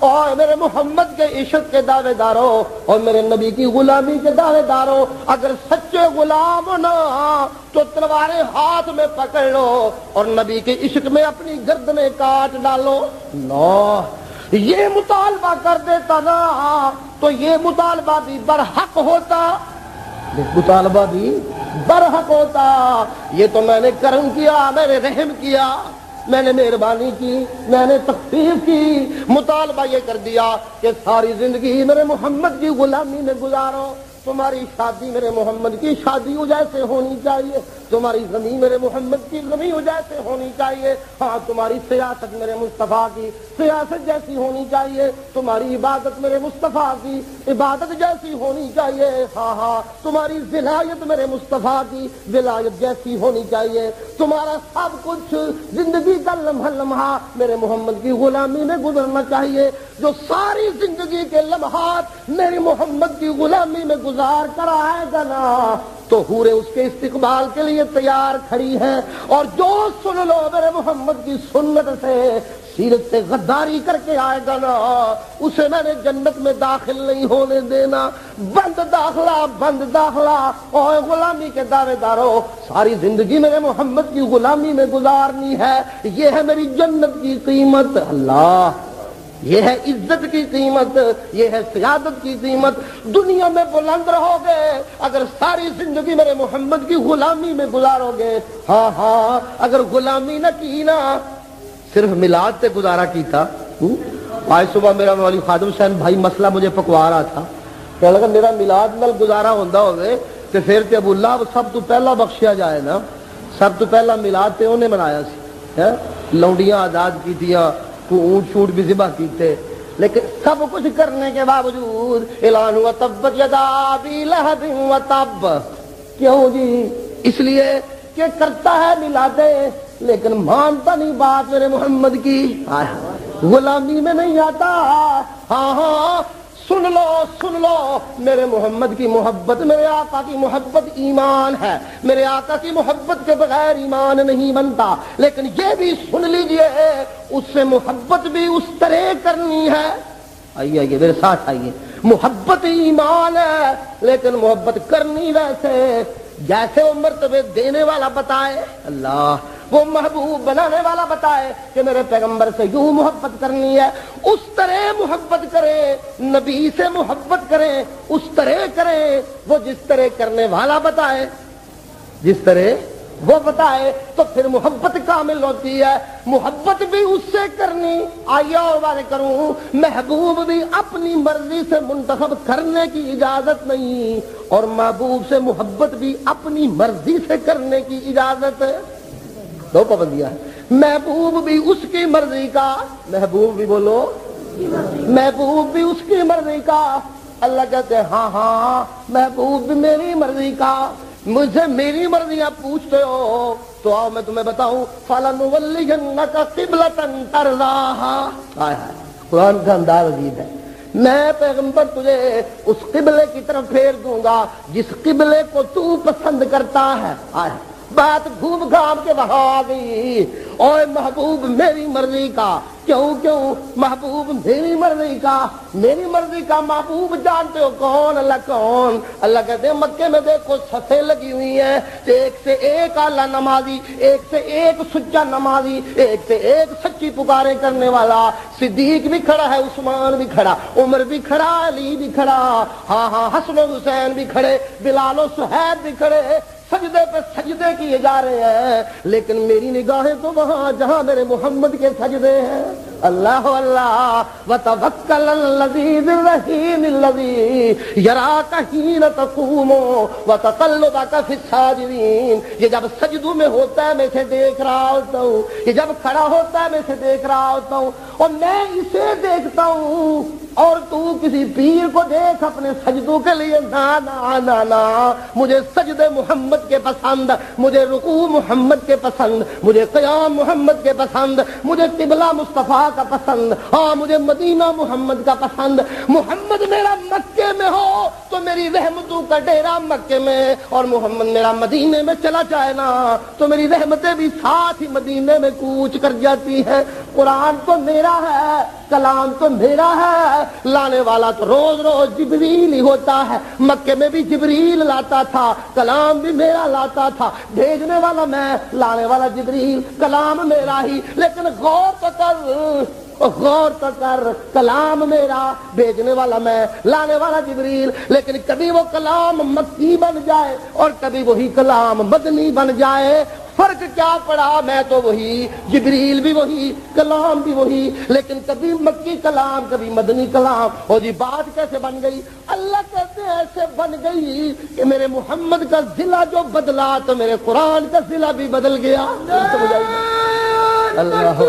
اور میرے محمد کے عشق کے دعوے داروں اور میرے نبی کی غلامی کے دعوے داروں، اگر سچے غلام ہو نا تو تلواریں ہاتھ میں پکڑ لو اور نبی کے عشق میں اپنی گردنیں کاٹ ڈالو. نو، یہ مطالبہ کر دیتا نا تو یہ مطالبہ بھی برحق ہوتا، مطالبہ بھی برحق ہوتا. یہ تو میں نے کرم کیا، میں نے رحم کیا، میں نے مہربانی کی، میں نے تخفیف کی، مطالبہ یہ کر دیا کہ ساری زندگی میرے محمد کی غلامی میں گزارو. تمہاری شادی میرے محمد کی شادی جیسے ہونی چاہیے، تمہاری زمین میرے محمد کی زمین جیسے ہونی چاہیے، ہاں تمہاری سیاست میرے مصطفیٰ کی سیاست جیسی ہونی چاہیے، تمہاری عبادت میرے مصطفیٰ کی عبادت جیسی ہونی چاہیے، ہاں ہاں تمہاری ولایت میرے مصطفیٰ کی ولایت جیسی ہونی چاہیے، تمہارا سب کچھ زندگی کا لمحہ لمحہ میرے محمد کی غلامی میں گزرنا چاہیے. جو ساری زندگی کے لمحات میری محمد کی غلامی میں گزار کر آئے گا نا تو حوریں اس کے استقبال کے لیے تیار کھڑی ہیں، اور جو سن لو میرے محمد کی سنت سے سیرت سے غداری کر کے آئے گا نا، اسے میں نے جنت میں داخل نہیں ہونے دینا. بند داخلہ، بند داخلہ. اور غلامی کے دعوے داروں، ساری زندگی میرے محمد کی غلامی میں گزارنی ہے، یہ ہے میری جنت کی قیمت. اللہ، یہ ہے عزت کی قیمت، یہ ہے سیادت کی قیمت. دنیا میں بلند رہو گے اگر ساری زندگی میرے محمد کی غلامی میں گزارو گے. ہاں ہاں، اگر غلامی نہ کی نا، صرف میلاد سے گزارا کی تھا. آج صبح میرا مولوی خادم حسین بھائی مسئلہ مجھے پکوا رہا تھا کہ اگر میرا میلاد نال گزارا ہوتا ہوگے تے پھر تے ابو لہب سب تو پہلا بخشیا جائے نا، سب تو پہلا میلاد تے انہیں منایا سی، لونڈیاں آزاد کیتیاں، کو اونٹ شوٹ بھی ذبح کیتے، لیکن سب کچھ کرنے کے باوجود اعلان ہوا تبت یدا ابی لہب و تب. کیوں جی؟ اس لیے کہ کرتا ہے میلادیں لیکن مانتا نہیں بات میرے محمد کی، غلامی میں نہیں آتا. ہاں ہاں سن لو میرے محمد کی محبت، میرے آقا کی محبت ایمان ہے، میرے آقا کی محبت کے بغیر ایمان نہیں بنتا. لیکن یہ بھی سن لیجئے اس سے محبت بھی اس طرح کرنی ہے. آئیے میرے ساتھ آئیے. محبت ایمان ہے لیکن محبت کرنی ویسے جیسے وہ مرتبے دینے والا بتائے، اللہ وہ محبوب بنانے والا بتائے کہ میرے پیغمبر سے یوں محبت کرنی ہے، اس طرح محبت کرے. نبی سے محبت کریں اس طرح کریں، وہ جس طرح کرنے والا بتائے، جس طرح وہ بتائے تو پھر محبت کامل ہوتی ہے. محبت بھی اس سے کرنی. آئیے اور بات کروں، محبوب بھی اپنی مرضی سے منتخب کرنے کی اجازت نہیں، اور محبوب سے محبت بھی اپنی مرضی سے کرنے کی اجازت ہے. دو پابندیاں ہیں. محبوب بھی اس کی مرضی کا، محبوب بھی بولو، محبوب بھی اس کی مرضی کا. اللہ کہتے ہیں ہاں محبوب بھی میری مرضی کا. مجھ سے میری مرضیاں پوچھتے ہو تو آؤ میں تمہیں بتاؤں. فَلَنُوَلِّيَنَّكَ قِبْلَةً تَرْضَاهَا. قرآن کا انداز عجیب ہے. میں پیغمبر تجھے اس قبلے کی طرف پھیر دوں گا جس قبلے کو تو پسند کرتا ہے. بات گھوم گھام کے وہاں آ گئی. اور محبوب میری مرضی کا. کیوں محبوب میری مرضی کا؟ میری مرضی کا محبوب جانتے ہو کون؟ اللہ کون؟ اللہ کہتے ہیں مکے میں دیکھو صفیں لگی ہوئی ہیں، ایک سے ایک اعلیٰ نمازی، ایک سے ایک سچا نمازی، ایک سے ایک سچی پکاریں کرنے والا. صدیق بھی کھڑا ہے، عثمان بھی کھڑا، عمر بھی کھڑا، علی بھی کھڑا، ہاں حسن و حسین بھی کھڑے، بلال و صہیب بھی کھڑے، سجدے پہ سجدے کیے جا رہے ہیں. لیکن میری نگاہیں تو وہاں جہاں میرے محمد کے سجدے ہیں. اللہ اللہ وتوکل العزیز الرحیم الذی یراک حین تقوم وتقلبک فی الساجدین. یہ جب سجدوں میں ہوتا ہے میں اسے دیکھ رہا ہوتا ہوں، یہ جب کھڑا ہوتا ہے میں اسے دیکھ رہا ہوتا ہوں، اور میں اسے دیکھتا ہوں اور تو کسی پیر کو دیکھ اپنے سجدوں کے لیے. نا مجھے سجدے محمد کے پسند، مجھے رکوع محمد کے پسند، مجھے قیام محمد کے پسند، مجھے قبلہ مصطفیٰ کا پسند، ہاں مجھے مدینہ محمد کا پسند. محمد میرا مکے میں ہو تو میری رحمتوں کا ڈیرا مکے میں، اور محمد میرا مدینے میں چلا جائے نا تو میری رحمتیں بھی ساتھ ہی مدینے میں کوچ کر جاتی ہیں. قرآن تو میرا ہے، کلام تو میرا ہے، لانے والا تو روز روز جبریل ہی ہوتا ہے. مکے میں بھی جبریل لاتا تھا، کلام بھی میرا لاتا تھا. بھیجنے والا میں، لانے والا جبریل، کلام میرا ہی. لیکن غور تو کر کلام میرا، بھیجنے والا میں، لانے والا جبریل. لیکن کبھی وہ کلام مکی بن جائے اور کبھی وہی کلام مدنی بن جائے. فرق کیا پڑا؟ میں تو وہی، جبریل بھی وہی، کلام بھی وہی، لیکن کبھی مکی کلام کبھی مدنی کلام. اور جی بات کیسے بن گئی؟ اللہ کہتے ہیں ایسے بن گئی کہ میرے محمد کا ضلع جو بدلا تو میرے قرآن کا ضلع بھی بدل گیا. اللہ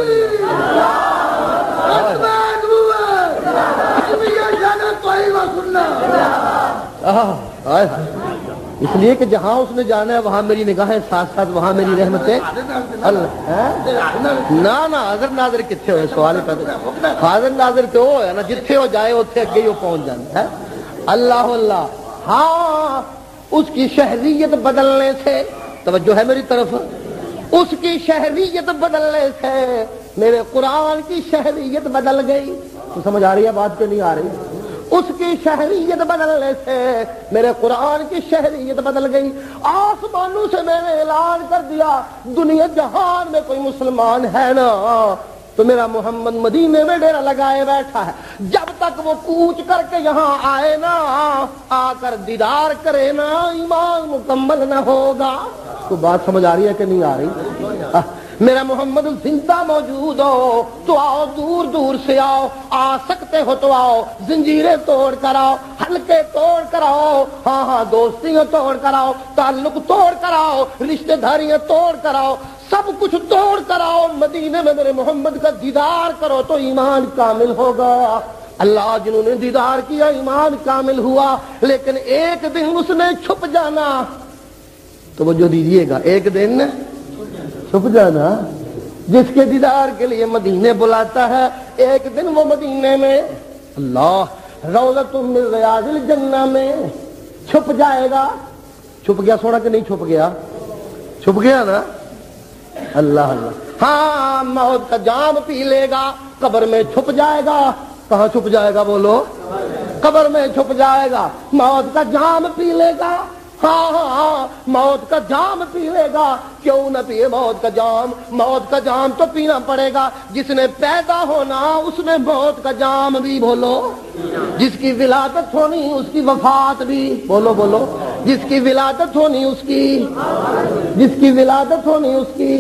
اس لیے کہ جہاں اس نے جانا ہے وہاں میری نگاہیں ساتھ ساتھ وہاں میری رحمتیں. نہ حضرت ناظر کتنے ہوئے؟ سوال پیدا. حاضر ناظر تو وہ ہے نا جتھے وہ جائے اتنے اگے وہ پہنچ جانا ہے. اللہ اللہ. ہاں اس کی شہریت بدلنے سے، توجہ ہے میری طرف، اس کی شہریت بدلنے سے میرے قرآن کی شہریت بدل گئی. تو سمجھ آ رہی ہے بات کہ نہیں آ رہی؟ اس کی شہریت بدلنے سے میرے قرآن کی شہریت بدل گئی. آسمانوں سے میں نے اعلان کر دیا دنیا جہان میں کوئی مسلمان ہے نا تو میرا محمد مدینے میں ڈیرا لگائے بیٹھا ہے. جب تک وہ کوچ کر کے یہاں آئے نا، آ کر دیدار کرے نا، ایمان مکمل نہ ہوگا. تو بات سمجھ آ رہی ہے کہ نہیں آ رہی؟ میرا محمد زندہ موجود ہو تو آؤ، دور دور سے آؤ، آ سکتے ہو تو آؤ، زنجیریں توڑ کر آؤ، حلقے توڑ کر آؤ، ہاں ہاں دوستیاں توڑ کر آؤ، تعلق توڑ کر آؤ، رشتہ داریاں توڑ کر آؤ، سب کچھ توڑ کر آؤ، مدینے میں میرے محمد کا دیدار کرو تو ایمان کامل ہوگا۔ اللہ جنہوں نے دیدار کیا ایمان کامل ہوا، لیکن ایک دن اس نے چھپ جانا۔ توجہ دیجیے گا، ایک دن چھپ جانا۔ جس کے دیدار کے لیے مدینے بلاتا ہے، ایک دن وہ مدینے میں اللہ روضۃ من ریاض الجنہ میں چھپ جائے گا۔ چھپ گیا سونا کہ نہیں چھپ گیا؟ چھپ گیا نا۔ اللہ اللہ، ہاں موت کا جام پی لے گا، قبر میں چھپ جائے گا۔ کہاں چھپ جائے گا بولو؟ قبر میں چھپ جائے گا، موت کا جام پی لے گا۔ ہاں ہاں موت کا جام پی لے گا، کیوں نہ پیے موت کا جام؟ موت کا جام تو پینا پڑے گا۔ جس نے پیدا ہونا اس نے موت کا جام بھی بولو، جس کی ولادت ہونی اس کی وفات بھی بولو بولو، جس کی ولادت ہونی اس کی، جس کی ولادت ہونی اس کی،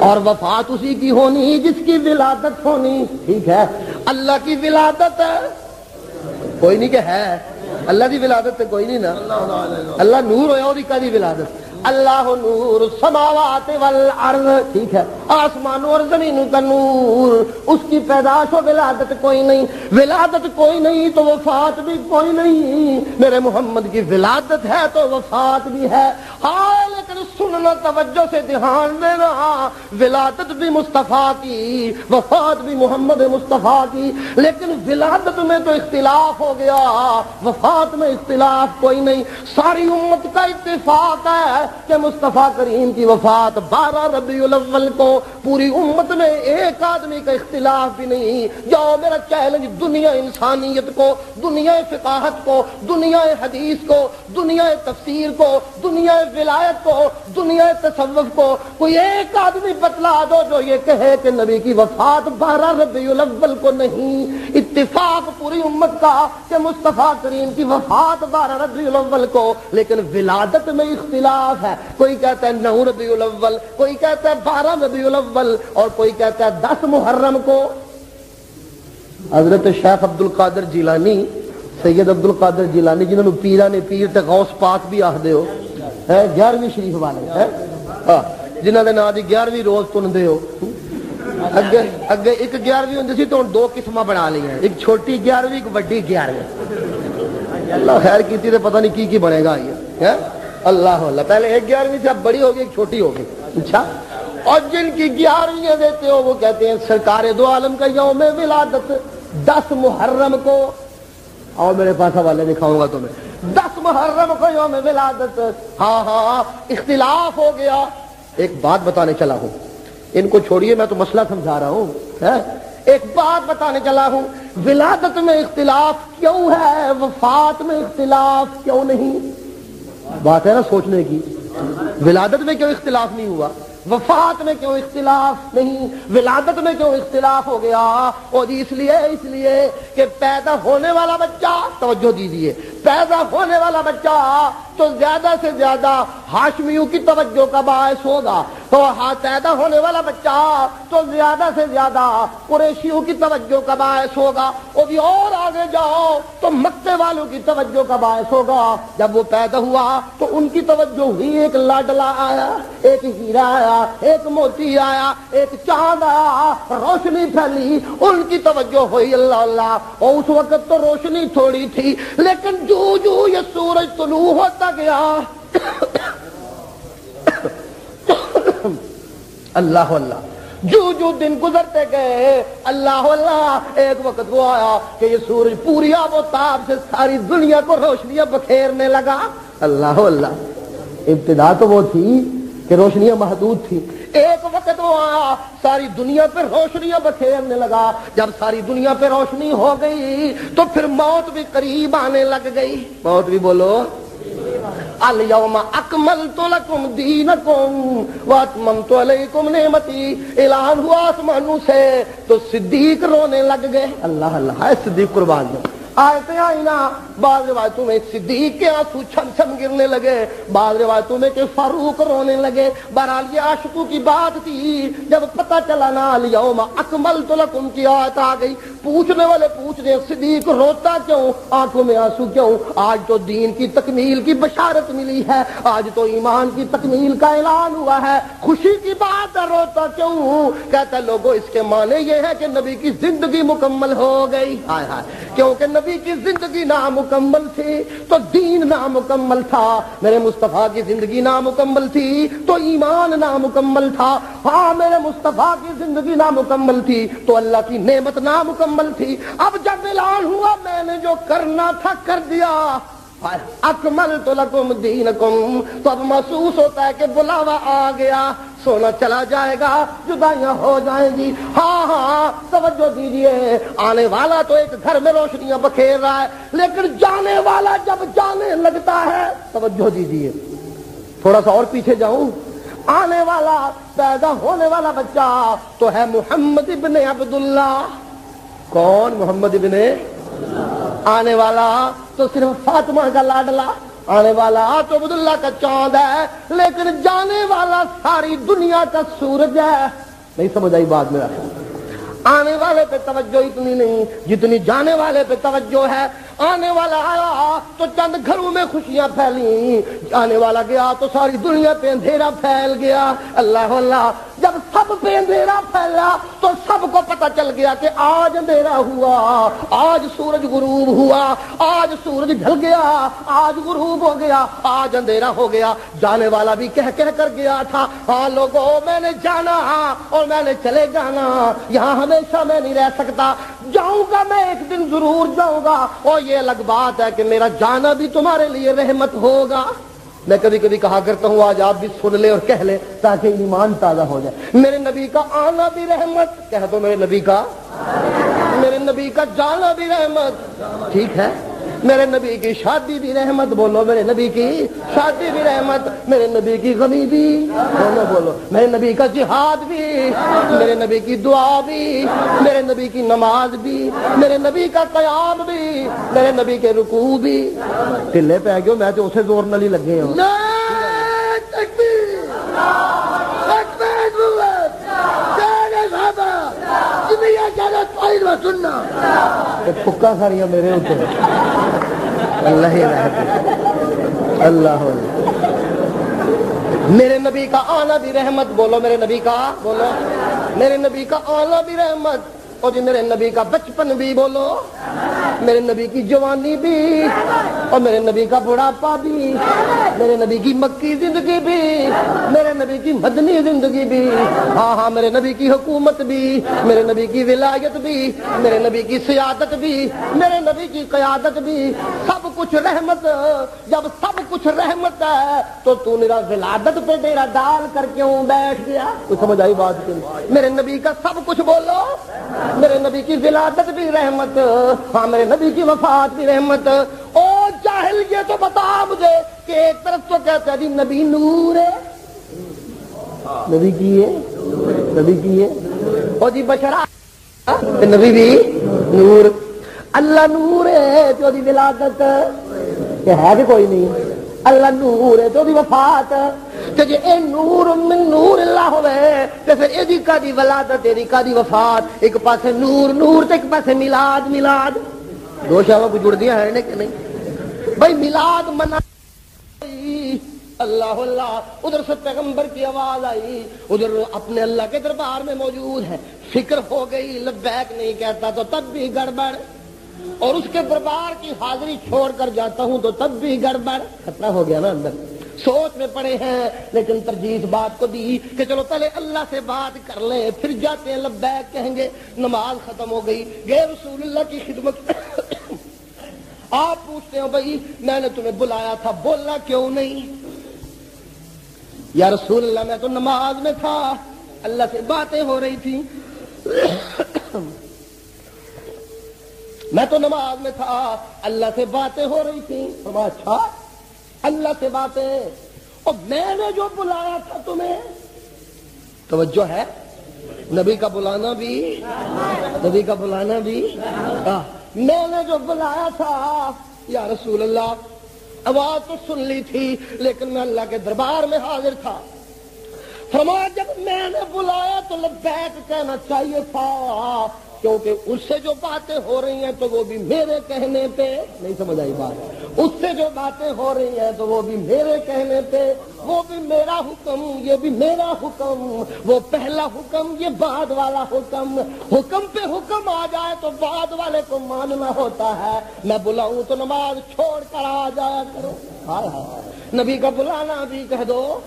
اور وفات اسی کی ہونی جس کی ولادت ہونی۔ ٹھیک ہے، اللہ کی ولادت ہے کوئی نہیں کہ ہے، اللہ کی ولادت ہے کوئی نہیں نا۔ اللہ نور ہویا اور دی ولادت، اللہ نور السماوات والارض، ٹھیک ہے، آسمان اور زمین کا نور، اس کی پیدائش و ولادت کوئی نہیں، ولادت کوئی نہیں تو وفات بھی کوئی نہیں۔ میرے محمد کی ولادت ہے تو وفات بھی ہے۔ ہاں لیکن سننا، توجہ سے دھیان دینا، ولادت بھی مصطفیٰ کی، وفات بھی محمد مصطفیٰ کی، لیکن ولادت میں تو اختلاف ہو گیا، وفات میں اختلاف کوئی نہیں۔ ساری امت کا اتفاق ہے کہ مصطفیٰ کریم کی وفات 12 ربیع الاول کو، پوری امت میں ایک آدمی کا اختلاف بھی نہیں۔ جاؤ میرا چیلنج دنیا انسانیت کو، دنیا فقاہت کو، دنیا حدیث کو، دنیا تفسیر کو، دنیا ولایت کو، دنیا تصوف کو، کوئی ایک آدمی بتلا دو جو یہ کہے کہ نبی کی وفات 12 ربیع الاول کو نہیں۔ اتفاق پوری امت کا کہ مصطفیٰ کریم کی وفات 12 ربیع الاول کو، لیکن ولادت میں اختلاف ہے۔ کوئی کہتا ہے 9 ربیع الاول، کوئی کہتا ہے 12 ربیع الاول، اور کوئی کہتا ہے 10 محرم کو۔ حضرت شیخ عبد القادر جیلانی، سید عبد القادر جیلانی جنہوں نے پیران پیر تے غوث پاک بھی آخدے ہو، 11ویں شریف والے، جنہوں نے نام دی 11ویں روز تندے ہو۔ اگے ایک 11ویں ہوندی سی تو دو قسماں بنا لی ہیں، ایک چھوٹی 11ویں ایک بڑی 11ویں۔ اللہ خیر کیتی تے پتہ نہیں کی بنے گا یہ، اللہ اللہ۔ پہلے ایک 11ویں سے اب بڑی ہوگی ایک چھوٹی ہوگی۔ اچھا، اور جن کی 11ویں دیتے ہو وہ کہتے ہیں سرکار دو عالم کا یوم ولادت 10 محرم کو، اور میرے پاس حوالے دکھاؤں گا تمہیں، 10 محرم کو یوم ولادت۔ ہاں ہاں اختلاف ہو گیا۔ ایک بات بتانے چلا ہوں، ان کو چھوڑیے میں تو مسئلہ سمجھا رہا ہوں، ایک بات بتانے چلا ہوں، ولادت میں اختلاف کیوں ہے، وفات میں اختلاف کیوں نہیں؟ بات ہے نا سوچنے کی۔ ولادت میں کیوں اختلاف نہیں ہوا، وفات میں کیوں اختلاف نہیں، ولادت میں کیوں اختلاف ہو گیا؟ اور اس لیے کہ پیدا ہونے والا بچہ، توجہ دیجیے، پیدا ہونے والا بچہ تو زیادہ سے زیادہ ہاشمیوں کی توجہ کا باعث ہوگا، تو پیدا ہونے والا بچہ تو زیادہ سے زیادہ قریشیوں کی توجہ کا باعث ہوگا، اور بھی اور آگے جاؤ تو مکے والوں کی توجہ کا باعث ہوگا۔ جب وہ پیدا ہوا تو ان کی توجہ ہوئی، ایک لاڈلا آیا، ایک ہیرا آیا، ایک موتی آیا، ایک چاند آیا، روشنی پھیلی، ان کی توجہ ہوئی اللہ اللہ۔ اور اس وقت تو روشنی تھوڑی تھی، لیکن جو جو یہ سورج طلوع ہوتا گیا اللہ اللہ، جو دن گزرتے گئے اللہ اللہ، ایک وقت وہ آیا کہ یہ سورج پوری آب و تاب سے ساری دنیا کو روشنیاں بکھیرنے لگا۔ اللہ اللہ، ابتدا تو وہ تھی کہ روشنیاں محدود تھی، ایک وقت وہ آیا ساری دنیا پہ روشنیاں بکھیرنے لگا۔ جب ساری دنیا پہ روشنی ہو گئی تو پھر موت بھی قریب آنے لگ گئی۔ موت بھی بولو، الیوم اکملت لکم دینکم واتممت علیکم نعمتی، اعلان ہوا آسمانوں سے تو صدیق رونے لگ گئے۔ اللہ اللہ، ہے صدیق قربان جاؤ۔ آیتیں آئی نا بعض روایتوں میں صدیق کے آنسو چھم چھم گرنے لگے، بعض روایتوں میں کہ فاروق رونے لگے۔ بہرحال یہ عاشقوں کی بات تھی۔ جب پتہ چلا نا الیوم اکملت لکم کی آیت آ گئی، پوچھنے والے پوچھ رہے صدیق روتا کیوں، آنکھوں میں آنسو کیوں؟ آج تو دین کی تکمیل کی بشارت ملی ہے، آج تو ایمان کی تکمیل کا اعلان ہوا ہے، خوشی کی بات ہے، روتا کیوں؟ کہتا ہے لوگوں اس کے معنی یہ ہے کہ نبی کی زندگی مکمل ہو گئی۔ ہائے ہائے، کیونکہ نبی کی زندگی نامکمل تھی تو دین نامکمل تھا، میرے مصطفیٰ کی زندگی نامکمل تھی تو ایمان نامکمل تھا۔ ہاں میرے مصطفیٰ کی زندگی نامکمل تھی تو اللہ کی نعمت نامکمل تھی۔ اب جب اعلان ہوا میں نے جو کرنا تھا کر دیا، اکملت لکم دینکم، تو اب محسوس ہوتا ہے کہ بلاوا آ گیا، سونا چلا جائے گا، جدائیاں ہو جائیں گی۔ ہاں ہاں توجہ دیجئے، آنے والا تو ایک گھر میں روشنیاں بکھیر رہا ہے، لیکن جانے والا جب جانے لگتا ہے، توجہ دیجئے تھوڑا سا اور پیچھے جاؤں، آنے والا پیدا ہونے والا بچہ تو ہے محمد ابن عبداللہ۔ کون؟ محمد ابن، آنے والا تو صرف فاطمہ کا لاڈلا، آنے والا تو عبداللہ کا چاند ہے، لیکن جانے والا ساری دنیا کا سورج ہے۔ نہیں سمجھ آئی بات میرا؟ آنے والے پہ توجہ اتنی نہیں جتنی جانے والے پہ توجہ ہے۔ آنے والا آیا تو چند گھروں میں خوشیاں پھیلی، آنے والا گیا تو ساری دنیا پہ اندھیرا پھیل گیا۔ اللہ اللہ، جب سب پہ اندھیرا پھیلا تو سب کو پتہ چل گیا کہ آج اندھیرا ہوا، آج سورج غروب ہوا، آج سورج ڈھل گیا، آج غروب ہو گیا، آج اندھیرا ہو گیا۔ جانے والا بھی کہہ کر گیا تھا، ہاں لوگوں میں نے جانا اور میں نے چلے جانا، یہاں ہمیشہ میں نہیں رہ سکتا، جاؤں گا میں ایک دن ضرور جاؤں گا، اور یہ الگ بات ہے کہ میرا جانا بھی تمہارے لیے رحمت ہوگا۔ میں کبھی کبھی کہا کرتا ہوں آج آپ بھی سن لیں اور کہہ لیں تاکہ ایمان تازہ ہو جائے، میرے نبی کا آنا بھی رحمت، کہہ دو میرے نبی کا، میرے نبی کا جانا بھی رحمت، ٹھیک ہے، میرے نبی کی شادی بھی رحمت، بولو میرے نبی کی شادی بھی رحمت، میرے نبی کی غمی بھی، بولو بولو، میرے نبی کا جہاد بھی، میرے نبی کی دعا بھی، میرے نبی کی نماز بھی، میرے نبی کا قیام بھی، میرے نبی کے رکوع بھی۔ ٹھلے پہ گئے میں تو اسے زور نہ لگے ہوں، پکا ساریاں میرے اوپر، اللہ ہی رحمت، اللہ میرے نبی کا آنا بھی رحمت، بولو میرے نبی کا، بولو میرے نبی کا آنا بھی رحمت، اور جی میرے نبی کا بچپن بھی، بولو میرے نبی کی جوانی بھی، اور میرے نبی کا بڑھاپا بھی، میرے نبی کی مکی زندگی بھی، میرے نبی کی مدنی زندگی بھی، ہاں ہاں میرے نبی کی حکومت بھی، میرے نبی کی ولایت بھی، میرے نبی کی سیادت بھی، میرے نبی کی قیادت بھی، سب کچھ رحمت۔ جب سب کچھ رحمت ہے تو میرا ولادت پہ ڈیرا ڈال کر کیوں بیٹھ گیا؟ کچھ سمجھ آئی بات کی؟ میرے نبی کا سب کچھ، بولو میرے نبی کی ولادت بھی رحمت، ہاں میرے نبی کی وفات بھی رحمت۔ او جاہل یہ تو بتا مجھے کہ ایک طرف تو کہتا ہے جی نبی نور ہے، نبی کی ہے، نبی کی ہے، اور جی بشرا نبی بھی نور، اللہ نور ہے تو دی ولادت یہ ہے کہ کوئی نہیں، اللہ نور ہے تو دی وفات، کہ جی اے نور من نور اللہ ہوئے تے پھر ایدی کا دی ولادت ایدی کا دی وفات، ایک پاسے نور نور تے ایک پاسے میلاد میلاد، دو شاہوں کو جڑ دیا ہے کہ نہیں بھائی؟ میلاد منا اللہ اللہ، ادھر سے پیغمبر کی آواز آئی، ادھر اپنے اللہ کے دربار میں موجود ہے، فکر ہو گئی، لبیک نہیں کہتا تو تب بھی گڑبڑ، اور اس کے دربار کی حاضری چھوڑ کر جاتا ہوں تو تب بھی گڑبڑ، خطرہ ہو گیا نا اندر، سوچ میں پڑے ہیں، لیکن ترجیح اس بات کو دی کہ چلو پہلے اللہ سے بات کر لیں پھر جاتے ہیں، لبیک کہیں گے۔ نماز ختم ہو گئی، گئے رسول اللہ کی خدمت، آپ پوچھتے ہیں بھائی میں نے تمہیں بلایا تھا بولنا کیوں نہیں؟ یا رسول اللہ میں تو نماز میں تھا، اللہ سے باتیں ہو رہی تھی، میں تو نماز میں تھا، اللہ سے باتیں ہو رہی تھی۔ فرمایا اچھا اللہ سے باتیں، اور میں نے جو بلایا تھا تمہیں، توجہ ہے، نبی کا بلانا بھی، نبی کا بلانا بھی، میں نے جو بلایا تھا یا رسول اللہ آواز تو سن لی تھی لیکن میں اللہ کے دربار میں حاضر تھا. فرمایا جب میں نے بلایا تو لبیک کہنا چاہیے تھا کیونکہ اس سے جو باتیں ہو رہی ہیں تو وہ بھی میرے کہنے پہ. نہیں سمجھ آئی بات؟ اس سے جو باتیں ہو رہی ہیں تو وہ بھی میرے کہنے پہ. وہ بھی میرا حکم یہ بھی میرا حکم. وہ پہلا حکم یہ بعد والا حکم. حکم پہ حکم آ جائے تو بعد والے کو ماننا ہوتا ہے. میں بلاؤں تو نماز چھوڑ کر آ جایا کرو. نبی کا بلانا بھی کہہ دو,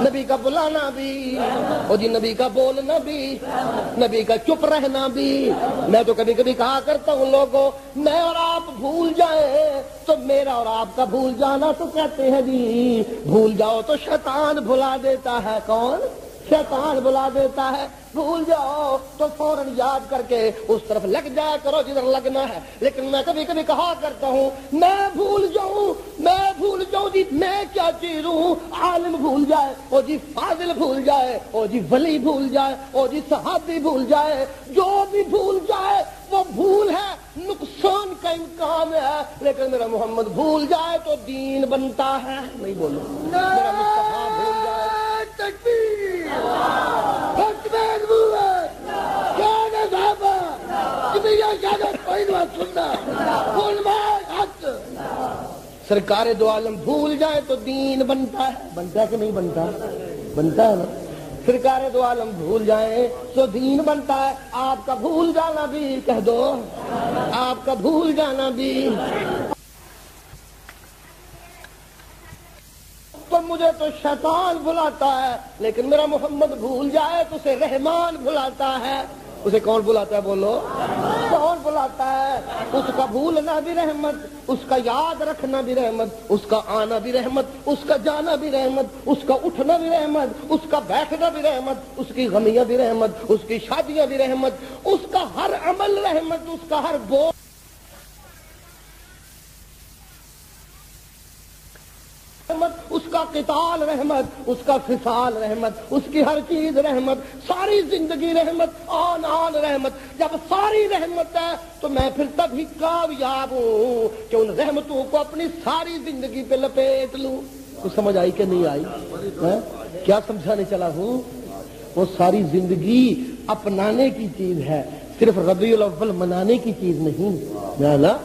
نبی کا بلانا بھی, اور جی نبی کا بولنا بھی, نبی کا چپ رہنا بھی. میں تو کبھی کبھی کہا کرتا ہوں لوگوں, میں اور آپ بھول جائیں تو میرا اور آپ کا بھول جانا تو کہتے ہیں جی بھول جاؤ تو شیطان بھلا دیتا ہے. کون؟ شیطان بلا دیتا ہے. بھول جاؤ تو فوراً یاد کر کے اس طرف لگ جایا کرو جدھر لگنا ہے. لیکن میں کبھی کبھی کہا کرتا ہوں میں بھول جاؤں جی میں کیا چیز ہوں. عالم بھول جائے, او جی فاضل بھول جائے, او جی ولی بھول جائے, او جی صحابی بھول جائے, جو بھی بھول جائے وہ بھول ہے, نقصان کا امکان ہے. لیکن میرا محمد بھول جائے تو دین بنتا ہے. نہیں بولو میرا مصطفیٰ بھول جائے. سرکار دو عالم بھول جائے تو دین بنتا ہے. بنتا ہے کہ نہیں بنتا؟ بنتا ہے نا. سرکار دو عالم بھول جائیں تو دین بنتا ہے. آپ کا بھول جانا بھی کہہ دو, آپ کا بھول جانا بھی. تو مجھے تو شیطان بلاتا ہے لیکن میرا محمد بھول جائے تو اسے رحمان بلاتا ہے. اسے کون بلاتا ہے؟ بولو کون بلاتا ہے؟ اس کا بھولنا بھی رحمت, اس کا یاد رکھنا بھی رحمت, اس کا آنا بھی رحمت, اس کا جانا بھی رحمت, اس کا اٹھنا بھی رحمت, اس کا بیٹھنا بھی رحمت, اس کی غمیاں بھی رحمت, اس کی شادیاں بھی رحمت, اس کا ہر عمل رحمت, اس کا ہر بول رحمت, اس کا قتال رحمت, اس کا فصال رحمت, اس کی ہر چیز رحمت, ساری زندگی رحمت, آن آن رحمت. جب ساری رحمت ہے تو میں پھر تبھی کامیاب ہوں کہ ان رحمتوں کو اپنی ساری زندگی پہ لپیٹ لوں. کچھ سمجھ آئی کہ نہیں آئی؟ کیا سمجھانے چلا ہوں؟ وہ ساری زندگی اپنانے کی چیز ہے, صرف ربیع الاول منانے کی چیز نہیں. نا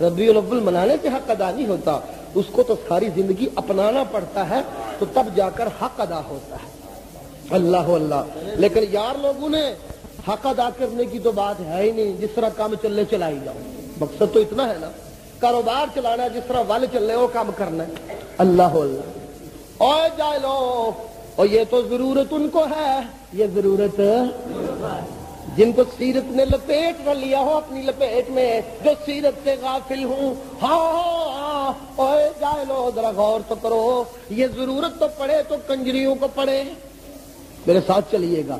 ربیع الاول منانے سے حق ادا نہیں ہوتا, اس کو تو ساری زندگی اپنانا پڑتا ہے تو تب جا کر حق ادا ہوتا ہے. اللہ اللہ. لیکن یار لوگوں نے حق ادا کرنے کی تو بات ہے ہی نہیں. جس طرح کام چلے چلائی جاؤ, مقصد تو اتنا ہے نا, کاروبار چلانا ہے, جس طرح ول چلے وہ کام کرنا ہے. اللہ اللہ. اور جائے لو, اور یہ تو ضرورت ان کو ہے, یہ ضرورت جن کو سیرت نے لپیٹ نہ لیا ہو اپنی لپیٹ میں, جو سیرت سے غافل ہوں. ہاں اوے جائے لو ذرا غور تو کرو. یہ ضرورت تو پڑے تو کنجریوں کو پڑے. میرے ساتھ چلیے گا.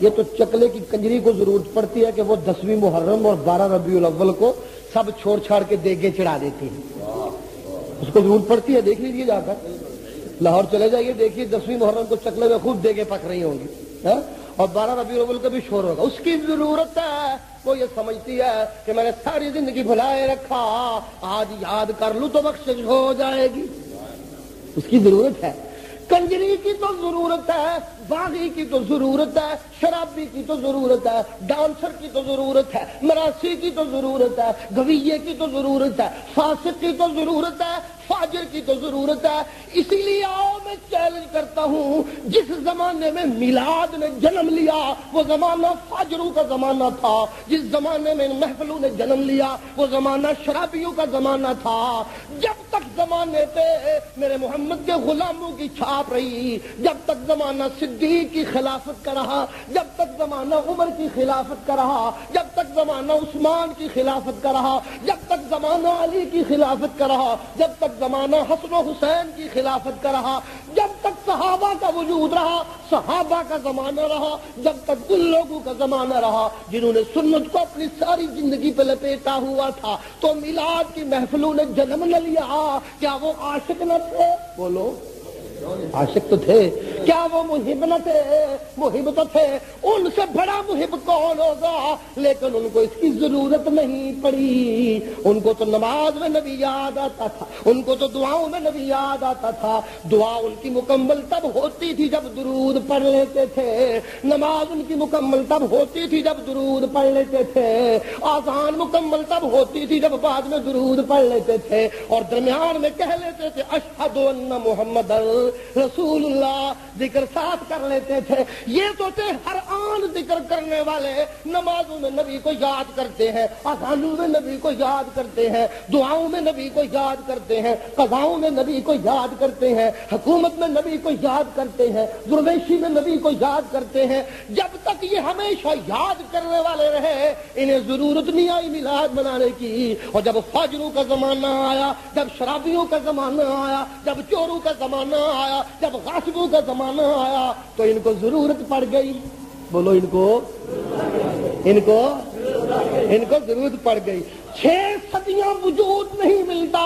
یہ تو چکلے کی کنجری کو ضرورت پڑتی ہے کہ وہ 10ویں محرم اور 12 ربیع الاول کو سب چھوڑ چھاڑ کے دیگیں چڑھا دیتی ہے. اس کو ضرورت پڑتی ہے. دیکھ لیجیے جا کر لاہور چلے جائیے, دیکھیے 10ویں محرم کو چکلے میں خوب دیگیں پک رہی ہوں گی, اور 12 ربیع الاول کا بھی شور ہوگا. اس کی ضرورت ہے. وہ یہ سمجھتی ہے کہ میں نے ساری زندگی بھلائے رکھا, آج یاد کر لوں تو بخشش ہو جائے گی. اس کی ضرورت ہے. کنجری کی تو ضرورت ہے, باغی کی تو ضرورت ہے, شرابی کی تو ضرورت ہے, ڈانسر کی تو ضرورت ہے, مراسی کی تو ضرورت ہے, گویے کی تو ضرورت ہے, فاسق کی تو ضرورت ہے, فاجر کی تو ضرورت ہے. اسی لیے آؤ میں چیلنج کرتا ہوں, جس زمانے میں میلاد نے جنم لیا وہ زمانہ فاجروں کا زمانہ تھا. جس زمانے میں محفلوں نے جنم لیا وہ زمانہ شرابیوں کا زمانہ تھا. جب تک زمانے پہ میرے محمد کے غلاموں کی چھاپ رہی, جب تک زمانہ صدیق کی خلافت کا رہا, جب تک زمانہ عمر کی خلافت کا رہا, جب تک زمانہ عثمان کی خلافت کا رہا, جب تک زمانہ علی کی خلافت کا رہا, جب تک زمانہ حسن و حسین کی خلافت کا رہا, جب تک صحابہ کا وجود رہا, صحابہ کا زمانہ رہا, جب تک ان لوگوں کا زمانہ رہا جنہوں نے سنت کو اپنی ساری زندگی پہ لپیٹا ہوا تھا. تو میلاد کی محفلوں نے جنم نہ لیا, کیا وہ عاشق نہ تھے؟ بولو عاشق تو تھے, کیا وہ محب نہ تھے؟ محب تو تھے، ان سے بڑا محب کون ہوگا؟ لیکن ان کو اس کی ضرورت نہیں پڑی، ان کو تو نماز میں نبی یاد آتا تھا، ان کو تو دعاؤں میں نبی یاد آتا تھا۔ دعا ان کی مکمل تب ہوتی تھی جب درود پڑھ لیتے تھے، نماز ان کی مکمل تب ہوتی تھی جب درود پڑھ لیتے تھے، آذان مکمل تب ہوتی تھی جب بعد میں درود پڑھ لیتے تھے، اور درمیان میں کہہ لیتے تھے اشہد ان محمد رسول اللہ، ذکر ساتھ کر لیتے تھے۔ یہ تو تھے ہر آن ذکر کرنے والے، نمازوں میں نبی کو یاد کرتے ہیں، اذانوں میں نبی کو یاد کرتے ہیں، دعاؤں میں نبی کو یاد کرتے ہیں، قضاؤں میں نبی کو یاد کرتے ہیں، حکومت میں نبی کو یاد کرتے ہیں، درویشی میں نبی کو یاد کرتے ہیں۔ جب تک یہ ہمیشہ یاد کرنے والے رہے، انہیں ضرورت نہیں آئی میلاد منانے کی۔ اور جب فاجروں کا زمانہ آیا، جب شرابیوں کا زمانہ آیا، جب چوروں کا زمانہ آیا، جب غاصبوں کا زمانہ آیا، تو ان کو ضرورت پڑ گئی۔ بولو ان کو ضرورت پڑ گئی۔ 6 صدیاں وجود نہیں ملتا،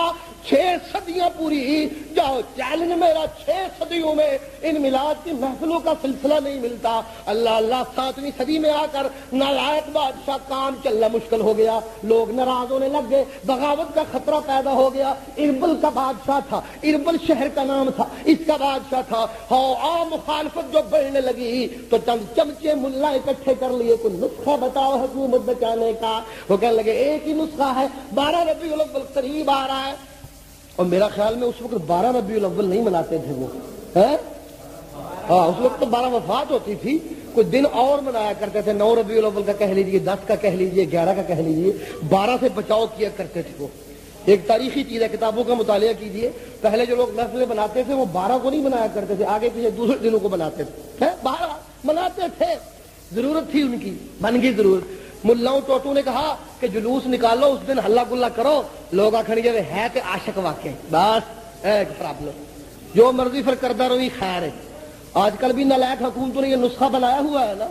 6 صدیاں پوری جاؤ چیلنج میرا، 6 صدیوں میں ان میلاد کی محفلوں کا سلسلہ نہیں ملتا۔ اللہ اللہ 7ویں صدی میں آ کر نالائق بادشاہ کام چلنا مشکل ہو گیا، لوگ ناراض ہونے لگ گئے، بغاوت کا خطرہ پیدا ہو گیا۔ اربل کا بادشاہ تھا، اربل شہر کا نام تھا، اس کا بادشاہ تھا۔ عام مخالفت جو بڑھنے لگی تو چند چمچے ملا اکٹھے کر لیے، کوئی نسخہ بتاؤ حکومت بچانے کا۔ وہ کہنے لگے ایک ہی نسخہ ہے، 12 ربیع الاول قریب آ رہا ہے، اور میرا خیال میں اس وقت 12 ربیع الاول نہیں مناتے تھے وہ، اس وقت تو 12 وفات ہوتی تھی، کوئی دن اور منایا کرتے تھے، 9 ربیع الاول کا کہہ لیجیے، 10 کا کہہ لیجیے، 11 کا کہہ لیجیے، 12 سے بچاؤ کیا کرتے تھے وہ۔ ایک تاریخی چیز ہے، کتابوں کا مطالعہ کیجیے، پہلے جو لوگ محفلیں بناتے تھے وہ 12 کو نہیں بنایا کرتے تھے، آگے پیچھے دوسرے دنوں کو بناتے تھے، 12 مناتے تھے، ضرورت تھی ان کی، بن گئی ضرورت۔ ملاؤں ٹوٹو نے کہا کہ جلوس نکالو، اس دن ہلا گلا کرو، لوگ آخر گے ہے کہ عاشق واقع، بس ایک پرابلم، جو مرضی پھر کردہ روی خیر ہے۔ آج کل بھی نالائق حکومتوں نے یہ نسخہ بنایا ہوا ہے نا،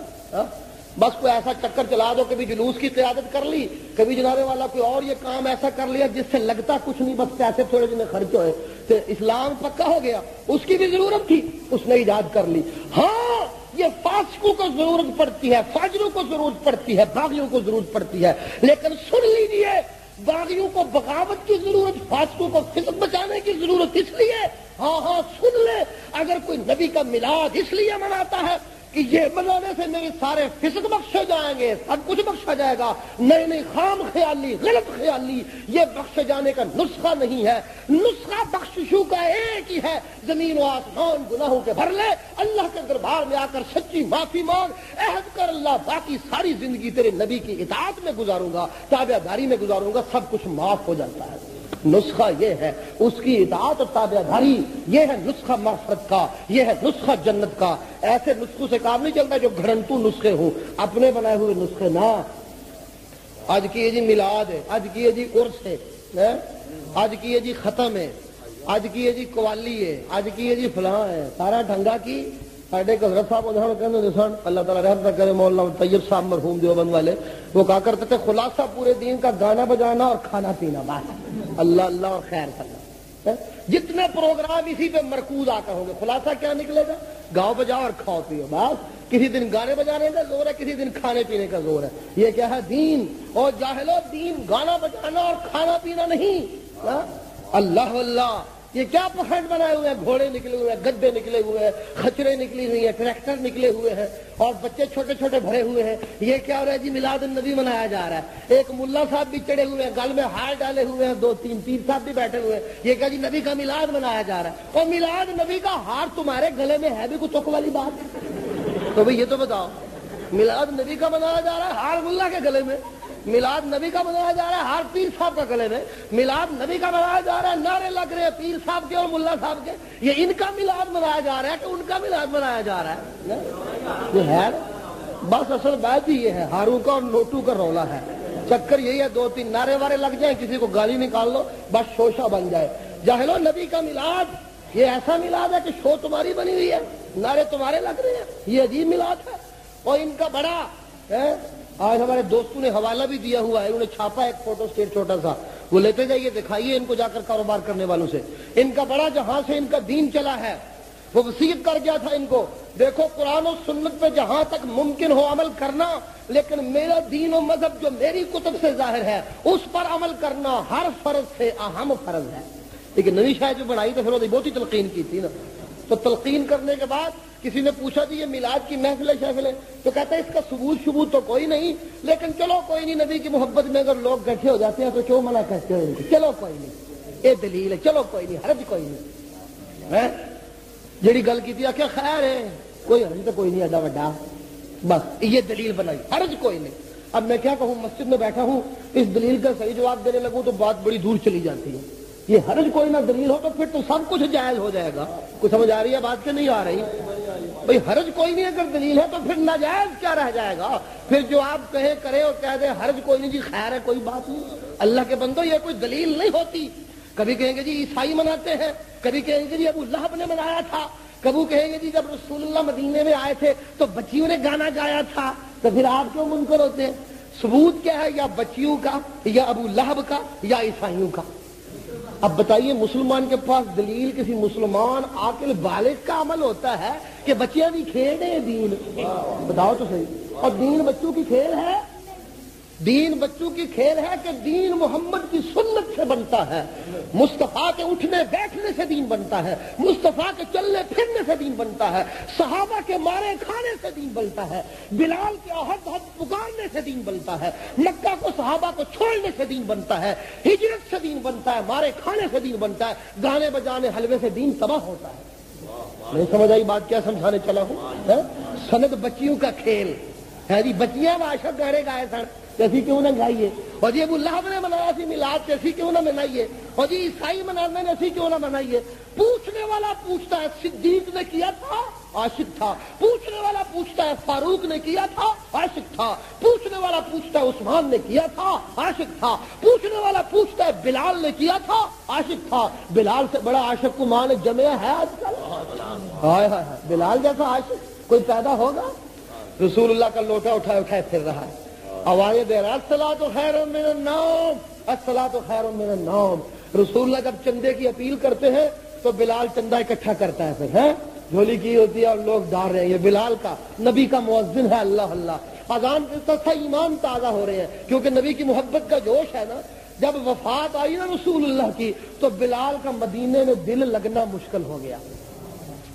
بس کوئی ایسا چکر چلا دو، کبھی جلوس کی قیادت کر لی، کبھی جنابے والا کوئی اور یہ کام ایسا کر لیا جس سے لگتا کچھ نہیں، بس پیسے تھوڑے جنہیں خرچ ہوئے تو اسلام پکا ہو گیا۔ اس کی بھی ضرورت تھی، اس نے ایجاد کر لی۔ ہاں یہ فاسقوں کو ضرورت پڑتی ہے، فاجروں کو ضرورت پڑتی ہے، باغیوں کو ضرورت پڑتی ہے، لیکن سن لیجیے، باغیوں کو بغاوت کی ضرورت، فاسقوں کو فسق بچانے کی ضرورت اس لیے، ہاں سن لے، اگر کوئی نبی کا میلاد اس لیے مناتا ہے کہ یہ منانے سے میرے سارے فسق بخشے جائیں گے، سب کچھ بخشا جائے گا، نہیں خام خیالی، غلط خیالی، یہ بخشے جانے کا نسخہ نہیں ہے۔ نسخہ بخششوں کا ایک ہی ہے، زمین و آسمان گناہوں کے بھر لے، اللہ کے دربار میں آ کر سچی معافی مانگ، عہد کر اللہ باقی ساری زندگی تیرے نبی کی اطاعت میں گزاروں گا، تابع داری میں گزاروں گا، سب کچھ معاف ہو جاتا ہے۔ نسخہ یہ ہے، اس کی اطاعت اور تابع داری، یہ ہے نسخہ مغفرت کا، یہ ہے نسخہ جنت کا۔ ایسے نسخوں سے کام نہیں چلتا جو گھڑنٹو نسخے ہوں، اپنے بنائے ہوئے نسخے نہ۔ آج کی یہ جی میلاد ہے، آج کی یہ جی عرس ہے، آج کی یہ جی ختم ہے، آج کی یہ جی قوالی ہے، آج کی یہ جی فلاں ہے، سارا ڈھنگا کی۔ ساڈے حضرت صاحب اللہ تعالیٰ رحمت کرے، مولانا طیب صاحب مرحوم دیوبند والے، وہ کہا کرتے تھے خلاصہ پورے دین کا گانا بجانا اور کھانا پینا، بس اللہ اللہ اور خیر کرنا۔ جتنے پروگرام اسی پہ مرکوز آ کر ہوں گے، خلاصہ کیا نکلے گا؟ گاؤ بجاؤ اور کھاؤ پیو، بس۔ کسی دن گانے بجانے کا زور ہے، کسی دن کھانے پینے کا زور ہے۔ یہ کیا ہے؟ دین۔ اور جاہلو، دین گانا بجانا اور کھانا پینا نہیں۔ اللہ اللہ، یہ کیا پکھنڈ بنائے ہوئے ہیں؟ گھوڑے نکلے ہوئے ہیں، گدے نکلے ہوئے ہیں، خچرے نکلی ہوئی ہیں، ٹریکٹر نکلے ہوئے ہیں، اور بچے چھوٹے چھوٹے بھرے ہوئے ہیں۔ یہ کیا ہو رہا ہے جی؟ میلاد النبی منایا جا رہا ہے۔ ایک ملا صاحب بھی چڑھے ہوئے ہیں، گل میں ہار ڈالے ہوئے ہیں، 2-3 پیر صاحب بھی بیٹھے ہوئے ہیں۔ یہ کیا جی؟ نبی کا میلاد منایا جا رہا ہے۔ اور میلاد نبی کا ہار تمہارے گلے میں ہے بھی کوئی تک والی بات؟ تو بھئی یہ تو بتاؤ، میلاد نبی کا منایا جا رہا ہے، ہار ملا کے گلے میں۔ میلاد نبی کا منایا جا رہا ہے، ہر پیر صاحب کا گلے میں۔ میلاد نبی کا منایا جا رہا ہے، نعرے لگ رہے ہیں پیر صاحب کے اور ملا صاحب کے۔ یہ ان کا میلاد منایا جا رہا ہے کہ ان کا میلاد منایا جا رہا ہے؟ یہ ہے بس، اصل بات ہی یہ ہے، ہاروں کا اور نوٹو کا رولا ہے۔ چکر یہی ہے، 2-3 نعرے وارے لگ جائیں، کسی کو گالی نکال لو، بس شوشہ بن جائے۔ جاہلو، نبی کا میلاد یہ ایسا میلاد ہے کہ شو تمہاری بنی ہوئی ہے، نعرے تمہارے لگ رہے ہیں، یہ عجیب میلاد ہے۔ اور ان کا بڑا آج ہمارے دوستوں نے حوالہ بھی دیا ہوا ہے، انہوں نے چھاپا ایک فوٹو اسٹیٹ چھوٹا سا، وہ لیتے جائیے، دکھائیے ان کو جا کر کاروبار کرنے والوں سے۔ ان کا بڑا جہاں سے ان کا دین چلا ہے، وہ وصیت کر گیا تھا ان کو، دیکھو قرآن و سنت پہ جہاں تک ممکن ہو عمل کرنا، لیکن میرا دین و مذہب جو میری کتب سے ظاہر ہے اس پر عمل کرنا ہر فرض سے اہم فرض ہے۔ لیکن نئی شاید جو بنائی تو پھر وہ بہت ہی تلقین کی تھی نا، تو تلقین کرنے کے بعد کسی نے پوچھا جی یہ میلاد کی محفل شہفل ہے، تو کہتا ہے اس کا ثبوت تو کوئی نہیں، لیکن چلو کوئی نہیں، نبی کی محبت میں اگر لوگ گٹھے ہو جاتے ہیں تو کیوں منع کرتے ہو، چلو کوئی نہیں، یہ دلیل ہے، چلو کوئی نہیں، حرج کوئی نہیں، جیڑی گل کی تھی کیا خیر ہے، کوئی حرج تو کوئی نہیں ایڈا وڈا، بس یہ دلیل بنائی، حرج کوئی نہیں۔ اب میں کیا کہوں، مسجد میں بیٹھا ہوں، اس دلیل کا صحیح جواب دینے لگوں تو بات بڑی دور چلی جاتی ہے۔ یہ حرج کوئی نہ دلیل ہو تو پھر تو سب کچھ جائز ہو جائے گا۔ کچھ سمجھ آ رہی ہے بات کہ نہیں آ رہی؟ بھئی حرج کوئی نہیں اگر دلیل ہے تو پھر ناجائز کیا رہ جائے گا؟ پھر جو آپ کہے کرے اور کہہ دے حرج کوئی نہیں جی خیر ہے کوئی بات نہیں۔ اللہ کے بندو یہ کوئی دلیل نہیں ہوتی۔ کبھی کہیں گے جی عیسائی مناتے ہیں، کبھی کہیں گے جی ابو لہب نے منایا تھا، کبھی کہیں گے جی جب رسول اللہ مدینے میں آئے تھے تو بچیوں نے گانا گایا تھا، تو پھر آپ کیوں منکر ہوتے ہیں؟ ثبوت کیا ہے، یا بچیوں کا، یا ابو لہب کا، یا عیسائیوں کا؟ اب بتائیے مسلمان کے پاس دلیل کسی مسلمان عاقل بالغ کا عمل ہوتا ہے کہ بچیاں بھی کھیل رہے ہیں دین؟ بتاؤ تو صحیح۔ اور دین بچوں کی کھیل ہے؟ دین بچوں کی کھیل ہے کہ دین محمد کی سنت سے بنتا ہے، مصطفیٰ کے اٹھنے بیٹھنے سے دین بنتا ہے، مصطفیٰ کے چلنے پھرنے سے دین بنتا ہے، صحابہ کے مارے کھانے سے دین بنتا ہے، بلال کے عہد پکارنے سے دین بنتا ہے، مکہ کو صحابہ کو چھوڑنے سے دین بنتا ہے، ہجرت سے دین بنتا ہے، مارے کھانے سے دین بنتا ہے، گانے بجانے حلوے سے دین تباہ ہوتا ہے۔ نہیں سمجھ آئی بات کیا سمجھانے چلا ہوں؟ سند بچیوں کا کھیل ہے جی، بچیاں عاشق گانے گائے سن، ایسی کیوں نہ گائیے، اور جی ابو لہب نے منایا سی میلاد، ایسی کیوں نہ منائیے، اور جی عیسائی منانے نے ایسی کیوں نہ منائیے۔ پوچھنے والا پوچھتا ہے صدیق نے کیا تھا، عاشق تھا، پوچھنے والا پوچھتا ہے فاروق نے کیا تھا، عاشق تھا، پوچھنے والا پوچھتا ہے عثمان نے کیا تھا، عاشق تھا، پوچھنے والا پوچھتا ہے بلال نے کیا تھا، عاشق تھا۔ بلال سے بڑا عاشق کو ماں نے جمع ہے آج کل؟ ہائے ہائے، بلال جیسا عاشق کوئی پیدا ہوگا؟ رسول اللہ کا لوٹا اٹھائے اٹھائے پھر رہا ہے، آوازیں دے رہا ہے الصلاۃ خیر من النوم، الصلاۃ خیر من النوم۔ رسول اللہ جب چندے کی اپیل کرتے ہیں تو بلال چندہ اکٹھا کرتا ہے، پھر ہے جھولی کی ہوتی ہے اور لوگ ڈال رہے ہیں، یہ بلال کا نبی کا مؤذن ہے، اللہ اللہ۔ اذان سے ایمان تازہ ہو رہے ہیں کیونکہ نبی کی محبت کا جوش ہے نا۔ جب وفات آئی نا رسول اللہ کی تو بلال کا مدینے میں دل لگنا مشکل ہو گیا۔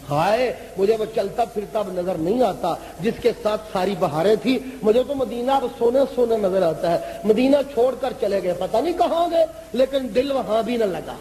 ہائے مجھے وہ چلتا پھرتا اب نظر نہیں آتا جس کے ساتھ ساری بہاریں تھی، مجھے تو مدینہ اب سونے سونے نظر آتا ہے۔ مدینہ چھوڑ کر چلے گئے، پتہ نہیں کہاں گئے، لیکن دل وہاں بھی نہ لگا۔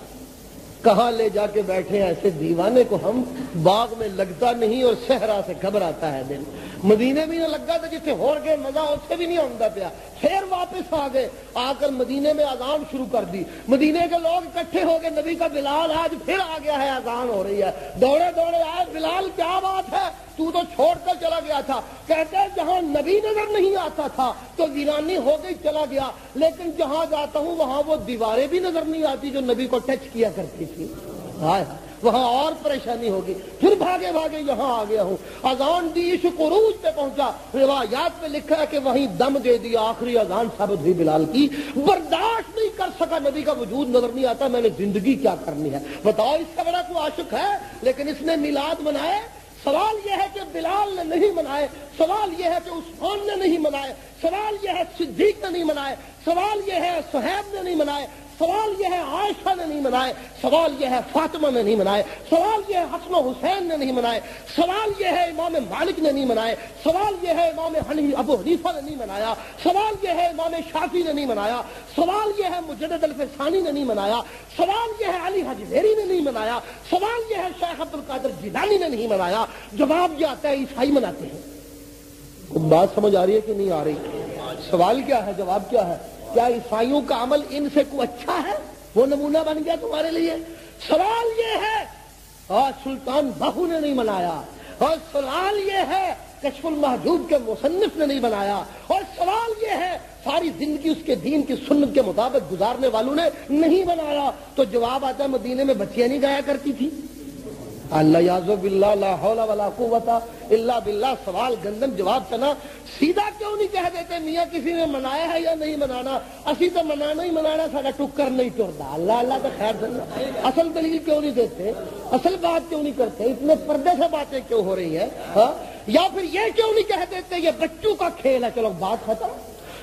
کہاں لے جا کے بیٹھے ایسے دیوانے کو ہم، باغ میں لگتا نہیں اور صحرا سے گھبراتا ہے دل۔ مدینے بھی نہ لگا تھا جسے ہو گئے مزہ اس سے بھی نہیں آتا پیا، پھر واپس آ گئے، آ کر مدینے میں اذان شروع کر دی، مدینے کے لوگ اکٹھے ہو گئے، نبی کا بلال آج پھر آ گیا ہے، اذان ہو رہی ہے، دوڑے دوڑے آئے، بلال کیا بات ہے تو چھوڑ کر چلا گیا تھا؟ کہتے ہیں جہاں نبی نظر نہیں آتا تھا تو ویرانی ہو گئی چلا گیا، لیکن جہاں جاتا ہوں وہاں وہ دیواریں بھی نظر نہیں آتی جو نبی کو ٹچ کیا کرتی تھی، وہاں اور پریشانی ہوگی، پھر بھاگے بھاگے یہاں آ گیا ہوں۔ اذان دی عشق عروج پہ پہنچا، روایات میں لکھا ہے کہ وہیں دم دے دیا، آخری اذان ثابت ہوئی بلال کی، برداشت نہیں کر سکا، نبی کا وجود نظر نہیں آتا، میں نے زندگی کیا کرنی ہے بتاؤ، اس سے بڑا کوئی عاشق ہے؟ لیکن اس نے میلاد منائے۔ سوال یہ ہے کہ بلال نے نہیں منائے، سوال یہ ہے کہ عثمان نے نہیں منائے، سوال یہ ہے صدیق نے نہیں منائے، سوال یہ ہے صہیب نے نہیں منائے، سوال یہ ہے عائشہ نے نہیں منائے، سوال یہ ہے فاطمہ نے نہیں منائے، سوال یہ ہے حسن و حسین نے نہیں منائے، سوال یہ ہے امام مالک نے نہیں منائے، سوال یہ ہے امام ابو حنیفہ نے نہیں منایا، سوال یہ ہے امام شافعی نے نہیں منایا، سوال یہ ہے مجدد الفسانی نے نہیں منایا، سوال یہ ہے علی حجویری نے نہیں منایا، سوال یہ ہے شیخ عبد القادر جیلانی نے نہیں منایا۔ جواب یہ آتا ہے عیسائی مناتے ہیں۔ بات سمجھ آ رہی ہے کہ نہیں آ رہی؟ سوال کیا ہے، جواب کیا ہے؟ کیا عیسائیوں کا عمل ان سے کوئی اچھا ہے؟ وہ نمونہ بن گیا تمہارے لیے؟ سوال یہ ہے اور سلطان بہو نے نہیں منایا، اور سوال یہ ہے کشف المحجوب کے مصنف نے نہیں بنایا، اور سوال یہ ہے ساری زندگی اس کے دین کی سنت کے مطابق گزارنے والوں نے نہیں بنایا۔ تو جواب آتا ہے مدینے میں بچیاں نہیں گایا کرتی تھی؟ اللہ یعوذ باللہ لا حول ولا قوت الا باللہ۔ سوال گندم جواب کرنا سیدھا کیوں نہیں کہہ دیتے میاں کسی نے منایا ہے یا نہیں منانا؟ اسی تو منانا ہی منانا، سارا ٹکر نہیں ٹرتا، اللہ اللہ تو خیر سننا، اصل دلیل کیوں نہیں دیتے؟ اصل بات کیوں نہیں کرتے؟ اتنے پردے سے باتیں کیوں ہو رہی ہیں؟ ہاں، یا پھر یہ کیوں نہیں کہہ دیتے یہ بچوں کا کھیل ہے، چلو بات ختم؟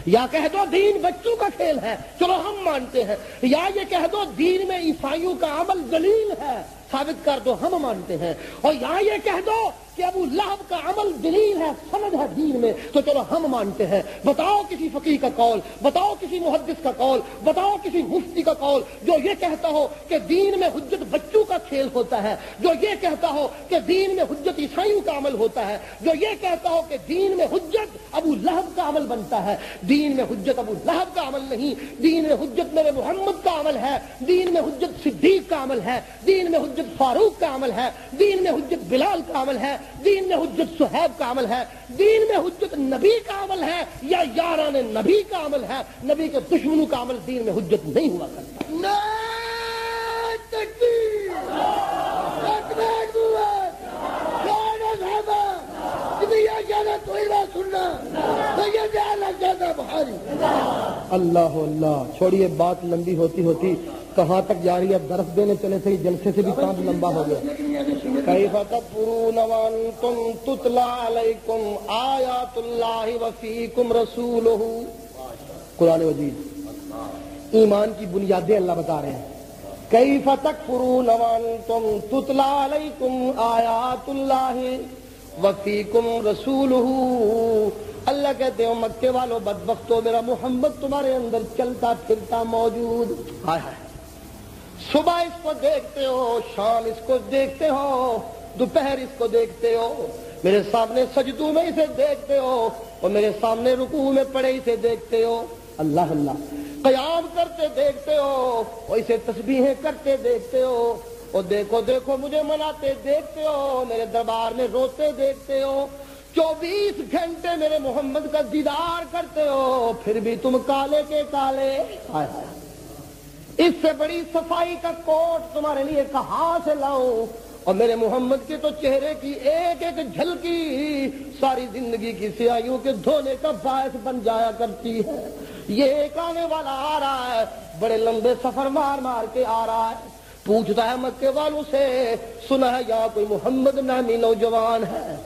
یا کہہ دو دین بچوں کا کھیل ہے، چلو ہم مانتے ہیں۔ یا یہ کہہ دو دین میں عیسائیوں کا عمل دلیل ہے، ثابت کر دو، ہم مانتے ہیں۔ اور یا یہ کہہ دو کہ ابو لہب کا عمل دلیل ہے، سند ہے دین میں، تو چلو ہم مانتے ہیں۔ بتاؤ کسی فقیہ کا قول، بتاؤ کسی محدث کا قول، بتاؤ کسی مفتی کا قول جو یہ کہتا ہو کہ دین میں حجت بچوں کا کھیل ہوتا ہے، جو یہ کہتا ہو کہ دین میں حجت عیسائیوں کا عمل ہوتا ہے، جو یہ کہتا ہو کہ دین میں حجت ابو لہب کا عمل بنتا ہے۔ دین میں حجت ابو لہب کا عمل نہیں، دین میں حجت میرے محمد کا عمل ہے، دین میں حجت صدیق کا عمل ہے، دین میں حجت فاروق کا عمل ہے، دین میں حجت بلال کا عمل ہے، دین میں حجت صہیب کا عمل ہے، دین میں حجت نبی کا عمل ہے یا یاران نبی کا عمل ہے۔ نبی کے دشمنوں کا عمل دین میں حجت نہیں ہوا کرتا۔ اللہ اللہ، چھوڑیے بات لمبی ہوتی ہوتی کہاں تک جا رہی ہے؟ درس دینے چلے تھے، جلسے سے بھی کام لمبا ہو گیا۔ کیف تکفرون وانتم تتلی علیکم آیات اللہ وفیکم رسولہ۔ قرآن مجید ایمان کی بنیادیں اللہ بتا رہے ہیں۔ کیف تکفرون وانتم تتلی علیکم آیات اللہ وفیکم رسولہ۔ اللہ کہتے ہو مکے والو بدبختو، میرا محمد تمہارے اندر چلتا پھرتا موجود۔ ہائے ہائے، صبح اس کو دیکھتے ہو، شام اس کو دیکھتے ہو، دوپہر اس کو دیکھتے ہو، میرے سامنے سجدوں میں اسے دیکھتے ہو اور میرے سامنے رکوع میں پڑے اسے دیکھتے ہو۔ اللہ اللہ، قیام کرتے دیکھتے ہو اور اسے تسبیحیں کرتے دیکھتے ہو، اور دیکھو دیکھو مجھے مناتے دیکھتے ہو، میرے دربار میں روتے دیکھتے ہو، 24 گھنٹے میرے محمد کا دیدار کرتے ہو، پھر بھی تم کالے کے کالے۔ ہائے ہائے، اس سے بڑی صفائی کا کوٹ تمہارے لیے کہاں سے لاؤں؟ اور میرے محمد کے تو چہرے کی ایک ایک جھلکی ساری زندگی کی سیاہیوں کے دھونے کا باعث بن جایا کرتی ہے۔ یہ ایک آنے والا آ رہا ہے، بڑے لمبے سفر مار مار کے آ رہا ہے، پوچھتا ہے مکے والوں سے، سنا ہے یہاں کوئی محمد نامی نوجوان ہے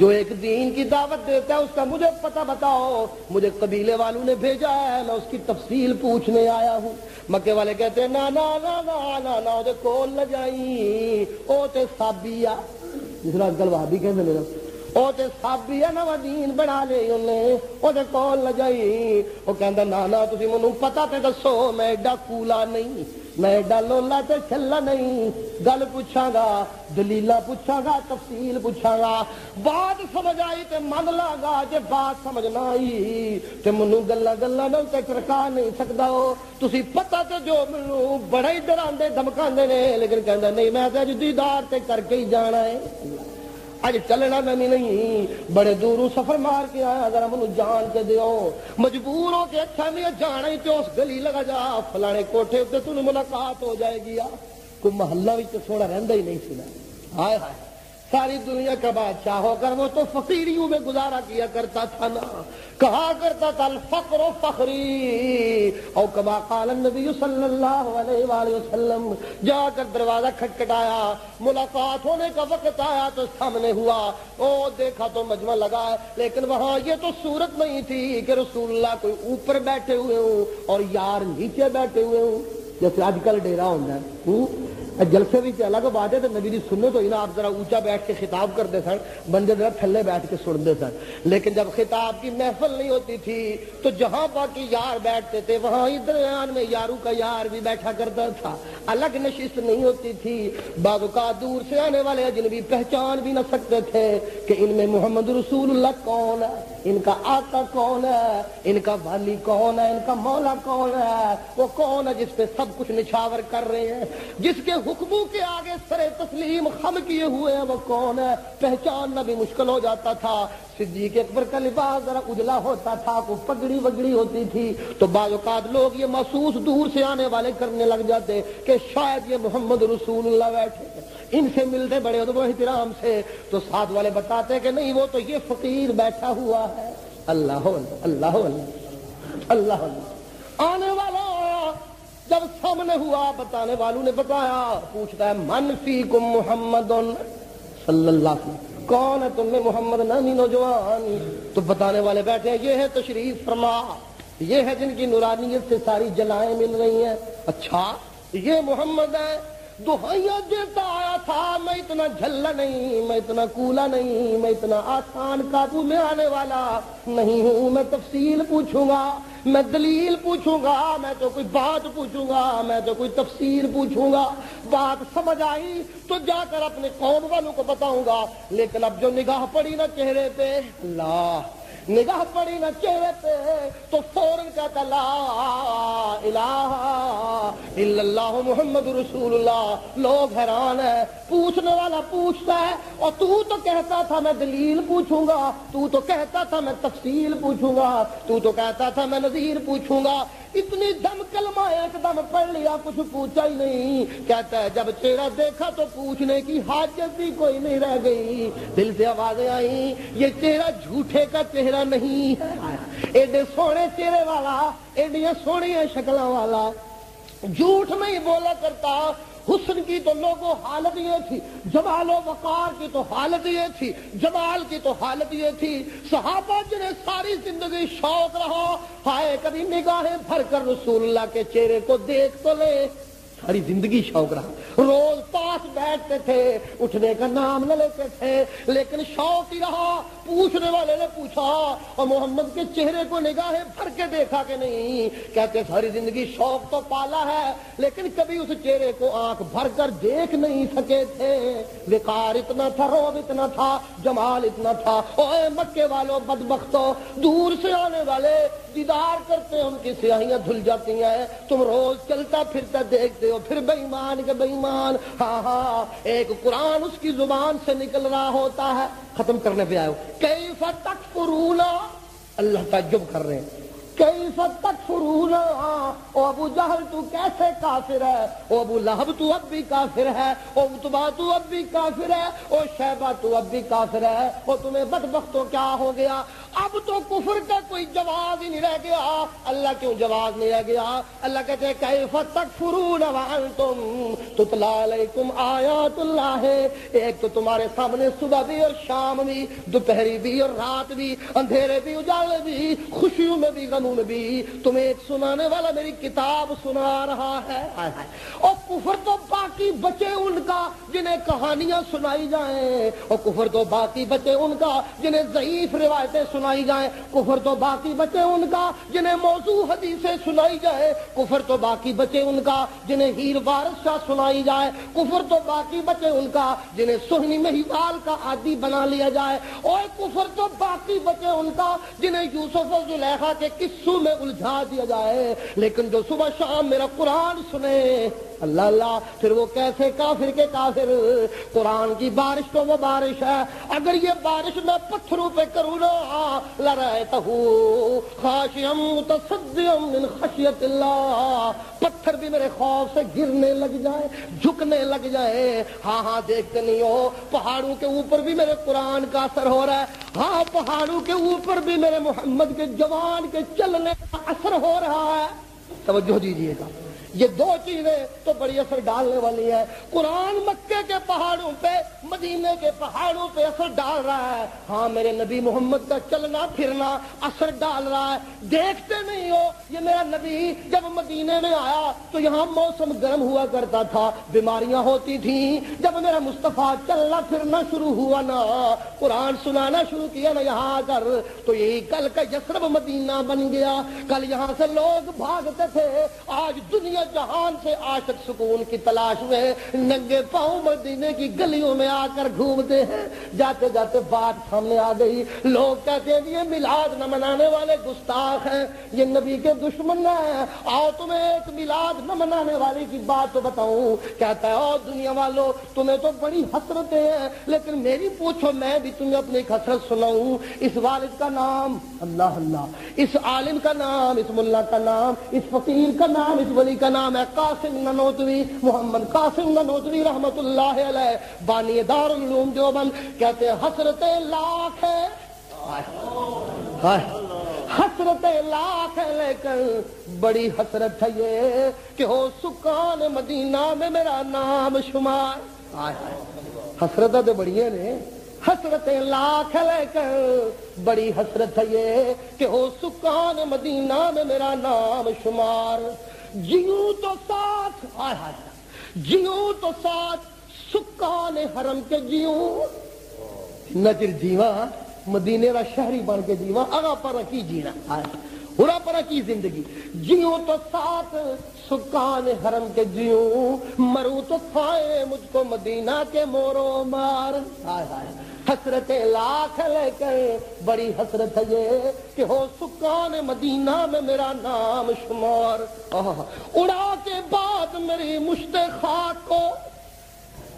جو ایک دین کی دعوت دیتا ہے، اس کا مجھے پتہ بتاؤ، مجھے قبیلے والوں نے بھیجا ہے، میں اس کی تفصیل پوچھنے آیا ہوں۔ مکے والے کہتے ہیں نا نا نا نا نا نا دے کول نہ جائی، او تے سابیا، جس طرح آج کل وہابی کہتے میرا، او تے سابیا نو دین بنا لے انہیں، او دے کول نہ جائی۔ وہ کہندا نا نا تسی مینوں پتہ تے دسو، میں ایڈا کولا نہیں، میں ایڈا لولا تے چھلا نہیں، گل پوچھاں گا، دلیلاں پوچھاں گا، تفصیل پوچھاں گا، بات سمجھ آئی تے من لاں گا، جے بات سمجھ نہ آئی تے منوں گلاں گلاں نال تے ٹرکا نہیں سکدا ہو۔ تسی پتہ تے جو منوں بڑا ہی ڈراندے دھمکاندے نے، لیکن کہندا نہیں میں تے اج دیدار تے کر کے ہی جانا ہے، اج چلنا میں نہیں، بڑے دوروں سفر مار کے آیا، ذرا منو جان کے دیو۔ مجبور ہو کے اچھا میں جانا ہی تو اس گلی لگا جا، فلانے کوٹھے تے تنوں ملاقات ہو جائے گی۔ کوئی محلہ بھی تو سونا رہندا ہی نہیں سی نا۔ ہائے ہائے، ساری دنیا کا بادشاہ ہو کر وہ تو فقیریوں میں گزارا کیا کرتا تھا نا، کہا کرتا تھا الفقر فخری، او کما قال النبی صلی اللہ علیہ وآلہ وسلم۔ جا کر دروازہ کھٹکھٹایا، ملاقات ہونے کا وقت آیا تو سامنے ہوا، او دیکھا تو مجمع لگا ہے، لیکن وہاں یہ تو صورت نہیں تھی کہ رسول اللہ کوئی اوپر بیٹھے ہوئے ہوں اور یار نیچے بیٹھے ہوئے ہوں، جیسے آج کل ڈیرا ہوتا ہے۔ جلسے بھی الگ بات ہے تو نبی دی سنو تو آپ ذرا اونچا بیٹھ کے خطاب کرتے سن، بندے ذرا تھلے بیٹھ کے سنتے سن، لیکن جب خطاب کی محفل نہیں ہوتی تھی تو جہاں باقی یار بیٹھتے تھے وہاں ہی درمیان میں یاروں کا یار بھی بیٹھا کرتا تھا، الگ نشست نہیں ہوتی تھی۔ بعض اوقات دور سے آنے والے اجنبی پہچان بھی نہ سکتے تھے کہ ان میں محمد رسول اللہ کون ہے، ان کا آقا کون ہے، ان کا والی کون ہے، ان کا مولا کون ہے، وہ کون ہے جس پہ سب کچھ نچھاور کر رہے ہیں، جس کے حکموں کے آگے سرے تسلیم خم کیے ہوئے ہیں، وہ کون ہے، پہچاننا بھی مشکل ہو جاتا تھا۔ صدیق اکبر کا لباس ذرا اجلا ہوتا تھا، کوئی پگڑی وگڑی ہوتی تھی تو بعض اوقات لوگ یہ محسوس دور سے آنے والے کرنے لگ جاتے کہ شاید یہ محمد رسول اللہ بیٹھے، ان سے ملتے بڑے ادب و احترام سے، تو ساتھ والے بتاتے کہ نہیں وہ تو یہ فقیر بیٹھا ہوا ہے۔ اللہ اللہ اللہ اللہ اللہ، آنے والا جب سامنے ہوا بتانے والوں نے بتایا، پوچھتا ہے من فیکم محمد صلی اللہ علیہ وسلم، کون ہے تم میں محمد نامی نوجوان؟ تو بتانے والے بیٹھے ہیں یہ ہے تشریف فرما، یہ ہے جن کی نورانیت سے ساری جلائیں مل رہی ہیں۔ اچھا یہ محمد ہے، دہائیاں دیتا آیا تھا میں اتنا جھلا نہیں، میں اتنا کولا نہیں، میں اتنا آسان قابو میں آنے والا نہیں ہوں، میں تفصیل پوچھوں گا، میں دلیل پوچھوں گا، میں تو کوئی بات پوچھوں گا، میں تو کوئی تفسیر پوچھوں گا، بات سمجھ آئی تو جا کر اپنے قوم والوں کو بتاؤں گا۔ لیکن اب جو نگاہ پڑی نا چہرے پہ، اللہ نگاہ پڑی نا چہرے پہ تو فوراً کہتا لا الہ الا اللہ محمد رسول اللہ۔ لوگ حیران ہیں، پوچھنے والا پوچھتا ہے اور تو کہتا تھا میں دلیل پوچھوں گا، تو کہتا تھا میں تفصیل پوچھوں گا، تو کہتا تھا میں نظیر پوچھوں گا، اتنی دم کلمہ ایک دم پڑھ لیا کچھ پوچھا ہی نہیں۔ کہتا ہے جب چہرہ دیکھا تو پوچھنے کی حاجت بھی کوئی نہیں رہ گئی۔ دل سے آوازیں آئیں یہ چہرہ جھوٹے کا چہرہ نہیں ہے، ایڈے سونے چہرے والا، ایڈی سونی شکلوں والا جھوٹ نہیں بولا کرتا۔ حسن کی تو لوگوں حالت یہ تھی، جمال و وقار کی تو حالت یہ تھی، جمال کی تو حالت یہ تھی۔ صحابہ جنہیں ساری زندگی شوق رہا ہائے کبھی نگاہیں بھر کر رسول اللہ کے چہرے کو دیکھ تو لے، ساری زندگی شوق رہا، روز پاس بیٹھتے تھے، اٹھنے کا نام نہ لیتے تھے، لیکن شوق ہی رہا۔ پوچھنے والے نے پوچھا اور محمد کے چہرے کو نگاہیں بھر کے دیکھا کہ نہیں؟ کہتے ساری زندگی شوق تو پالا ہے لیکن کبھی اس چہرے کو آنکھ بھر کر دیکھ نہیں سکے تھے۔ وقار اتنا تھا، روب اتنا تھا، جمال اتنا تھا۔ اوے مکے والوں بدبختوں، دور سے آنے والے دیدار کرتے ہیں ان کی سیاہیاں دھل جاتی ہیں، تم روز چلتا پھرتا دیکھتے ہو، پھر بے ایمان کے بے ایمان۔ ہاں ایک قرآن اس کی زبان سے نکل رہا ہوتا ہے، ختم کرنے پہ آئے ہو، کیف تکفرون، اللہ تعجب کر رہے ہیں، کیف تکفرون، او ابو جہل تو کیسے کافر ہے، او ابو لہب تو اب بھی کافر ہے، او عتبہ تو اب بھی کافر ہے، او شیبہ تو اب بھی کافر ہے، او تمہیں بدبختوں کیا ہو گیا؟ اب تو کفر کا کوئی جواز ہی نہیں رہ گیا۔ اللہ کیوں جواز نہیں رہ گیا؟ اللہ کہتے ہیں کیف تکفرون وانتم تتلی علیکم آیات اللہ، ایک تو تمہارے سامنے صبح بھی اور شام بھی، دوپہری بھی اور رات بھی، اندھیرے بھی اجالے بھی، خوشیوں میں بھی غموں میں بھی تمہیں ایک سنانے والا میری کتاب سنا رہا ہے۔ اور کفر تو باقی بچے ان کا جنہیں کہانیاں سنائی جائیں، اور کفر تو باقی بچے ان کا جنہیں ضعیف روایتیں سنائی جائیں، کفر تو باقی بچے ان کا جنہیں موضوع حدیثیں سنائی جائے، کفر تو باقی بچے ان کا جنہیں ہیر وارث شاہ سنائی جائے، کفر تو باقی بچے ان کا جنہیں سہنی مہیوال کا عادی بنا لیا جائے، اور کفر تو باقی بچے ان کا جنہیں یوسف و زلیخا کے قصوں میں الجھا دیا جائے۔ لیکن جو صبح شام میرا قرآن سنے، اللہ اللہ، پھر وہ کیسے کافر کے کافر۔ قرآن کی بارش تو وہ بارش ہے، اگر یہ بارش میں پتھروں پہ کروں نا لرأیتہ خاشعا متصدعا من خشیۃ اللہ، پتھر بھی میرے خوف سے گرنے لگ جائے، جھکنے لگ جائے۔ ہاں دیکھتے نہیں ہو پہاڑوں کے اوپر بھی میرے قرآن کا اثر ہو رہا ہے، ہاں پہاڑوں کے اوپر بھی میرے محمد کے جوان کے چلنے کا اثر ہو رہا ہے۔ توجہ دیجیے گا، یہ دو چیزیں تو بڑی اثر ڈالنے والی ہے۔ قرآن مکے کے پہاڑوں پہ، مدینے کے پہاڑوں پہ اثر ڈال رہا ہے، ہاں میرے نبی محمد کا چلنا پھرنا اثر ڈال رہا ہے۔ دیکھتے نہیں ہو یہ میرا نبی جب مدینے میں آیا تو یہاں موسم گرم ہوا کرتا تھا، بیماریاں ہوتی تھیں، جب میرا مصطفیٰ چلنا پھرنا شروع ہوا نا، قرآن سنانا شروع کیا نا یہاں آ کر، تو یہی کل کا یثرب مدینہ بن گیا۔ کل یہاں سے لوگ بھاگتے تھے، آج دنیا جہان سے عاشق سکون کی تلاش میں ننگے پاؤں مدینے کی گلیوں میں آ کر گھومتے ہیں۔ جاتے جاتے بات سامنے آ گئی، لوگ کہتے ہیں یہ میلاد نہ منانے والے گستاخ ہیں، یہ نبی کے دشمن ہیں، آؤ تمہیں ایک میلاد نہ منانے والے کی بات تو بتاؤں۔ کہتا ہے او دنیا والوں تمہیں تو بڑی حسرتیں ہیں لیکن میری پوچھو میں بھی تمہیں اپنی ایک حسرت سناؤں۔ اس والد کا نام اللہ اللہ، اس عالم کا نام، اس ملا کا نام، اس فقیر کا نام، اس ولی کا نام ہے قاسم نانوتوی، محمد قاسم نانوتوی رحمت اللہ علیہ، بانی دار العلوم دیوبند۔ کہتے ہیں حسرتیں لاکھ ہے، حسرت لاکھ ہے لیکن بڑی حسرت ہے یہ کہ ہو سکان مدینہ میں میرا نام شمار. حسرتیں تو بڑی نے، حسرت لاکھ ہے لیکن بڑی حسرت ہے یہ کہ ہو سکان مدینہ میں میرا نام شمار. جیوں تو ساتھ جیوں تو ساتھ سکان حرم کے جیوں نجر جیواں مدینے کا شہری بن کے جیواں اگا پر کی جینا ہورا پر کی زندگی. جیوں تو ساتھ سکان حرم کے جیوں مروں تو کھائے مجھ کو مدینہ کے مورو مار. حسرت لاکھ لے کر بڑی حسرت ہے یہ کہ ہو سکان مدینہ میں میرا نام شمار. اڑا کے بعد میری مشت خاک کو،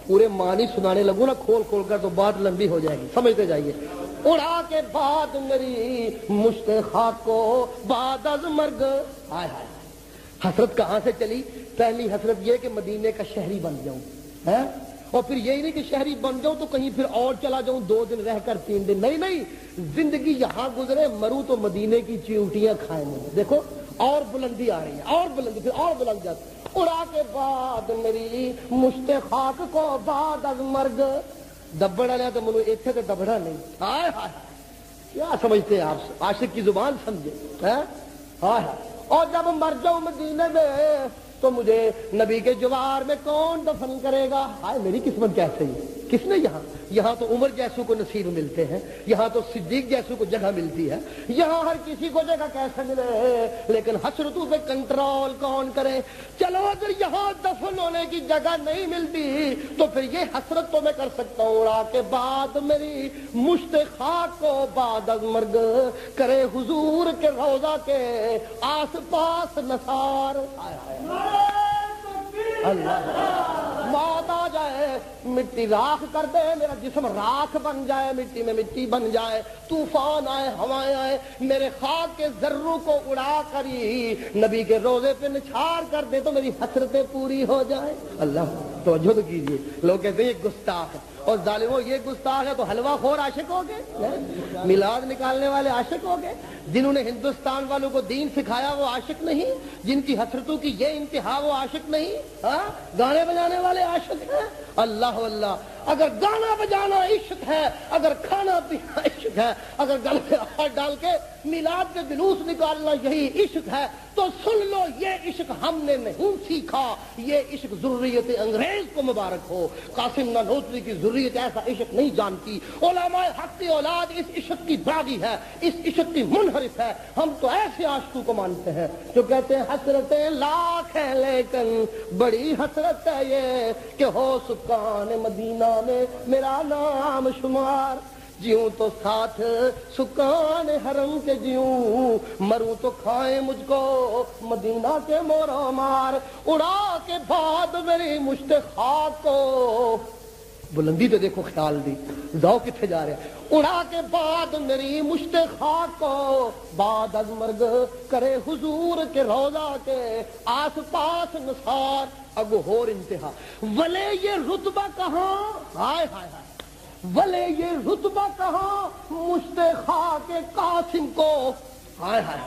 پورے معنی سنانے لگوں نا کھول کھول کر تو بات لمبی ہو جائے گی، سمجھتے جائیے. اڑا کے بعد میری مشت خاک کو بعد از مرگ. حسرت کہاں سے چلی؟ پہلی حسرت یہ کہ مدینے کا شہری بن جاؤں، اور پھر یہی نہیں کہ شہری بن جاؤں تو کہیں پھر اور چلا جاؤں 2 دن رہ کر 3 دن، نہیں، زندگی یہاں گزرے، مروں تو مدینے کی چیوٹیاں کھائیں مجھے. دیکھو اور بلندی آ رہی ہے، اور بلندی، پھر اور بلند جاتی. اڑا کے بعد میری مشت خاک کو بعد از مرگ. دبڑ لیا تو منو ایتھے تے دبڑا نہیں. ہائے ہائے کیا سمجھتے ہیں آپ؟ عاشق کی زبان سمجھے. اور جب مر جاؤں مدینے میں تو مجھے نبی کے جوار میں کون دفن کرے گا؟ ہائے میری قسمت کیسے ہے؟ کس نے یہاں تو عمر جیسوں کو نصیب ملتے ہیں، یہاں تو صدیق جیسوں کو جگہ ملتی ہے، یہاں ہر کسی کو جگہ کیسے ملے، لیکن حسرتوں پہ کنٹرول کون کرے؟ چلو اگر یہاں دفن ہونے کی جگہ نہیں ملتی تو پھر یہ حسرت تو میں کر سکتا ہوں. اڑا کے بعد میری مشت خاک کو بعد از مرگ کرے حضور کے روضہ کے آس پاس نثار. اللہ موت آ جائے، مٹی راکھ کر دے، میرا جسم راکھ بن جائے، مٹی میں مٹی بن جائے، طوفان آئے، ہوائیں آئے، میرے خاک کے ذروں کو اڑا کر ہی نبی کے روضے پہ نچھار کر دے تو میری حسرتیں پوری ہو جائیں. اللہ توجہ کیجیے. لوگ کہتے ہیں یہ گستاخ ہے، اور ظالموں یہ گستاخ ہے تو حلوہ خور عاشق ہو گئے، میلاد نکالنے والے عاشق ہو گئے. جنہوں نے ہندوستان والوں کو دین سکھایا وہ عاشق نہیں، جن کی حسرتوں کی یہ انتہا وہ عاشق نہیں. گانے بجانے والے عاشق ہیں. اللہ اللہ، اگر گانا بجانا عشق ہے، اگر کھانا پینا عشق ہے، اگر گل پہ ہاتھ ڈال کے میلاد کے جلوس نکالنا یہی عشق ہے تو سن لو یہ عشق ہم نے نہیں سیکھا، یہ عشق ذریت انگریز کو مبارک ہو. قاسم نانوتوی کی ذریت ایسا عشق نہیں جانتی. علماء حق کی اولاد اس عشق کی باغی ہے، اس عشق کی منحرف ہے. ہم تو ایسے عاشقوں کو مانتے ہیں جو کہتے ہیں حسرتیں لاکھ ہیں لیکن بڑی حسرت ہے یہ کہ ہو سکان مدینہ میں میرا نام شمار. جیوں تو ساتھ سکان حرم کے جیوں مروں تو کھائے مجھ کو مدینہ کے مورو مار. اڑا کے بعد میری مشت خاک کو، بلندی تو دیکھو خیال دی، ذوق کتنے جا رہے ہیں. اڑا کے بعد میری مشت خاک کو بعد از مرگ کرے حضور کے روضہ کے آس پاس نثار. اگو ہور انتہا ولے یہ رتبہ کہاں، ہائے ہائے ہائے، ولے یہ رتبہ کہاں مشت خاک قاسم کو. ہائے ہائے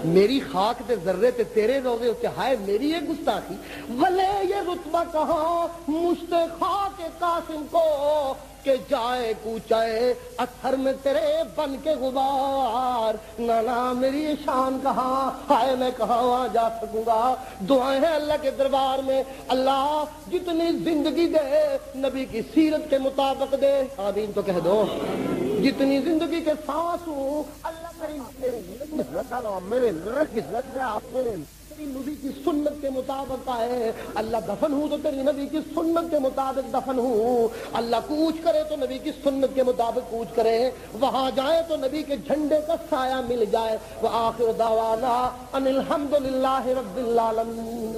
میری خاک تے ذرے تے تیرے روزے ہوتے، ہائے میری یہ گستاخی. ولے یہ رتبہ کہاں مشت خاک قاسم کو کہ جائے کوچائے اثر میں تیرے بن کے غبار. نانا میری شان کہاں، ہائے میں کہاں وہاں جا سکوں گا. دعائیں ہیں اللہ کے دربار میں، اللہ جتنی زندگی دے نبی کی سیرت کے مطابق دے. آمین تو کہہ دو. جتنی زندگی کے سانس ہوں اللہ میرے نبی کی سنت کے مطابق آئے. اللہ دفن ہوں تو تیری نبی کی سنت کے مطابق دفن ہوں. اللہ کوچ کرے تو نبی کی سنت کے مطابق کوچ کرے. وہاں جائے تو نبی کے جھنڈے کا سایہ مل جائے. وآخر دعوانا ان الحمدللہ رب العالمین.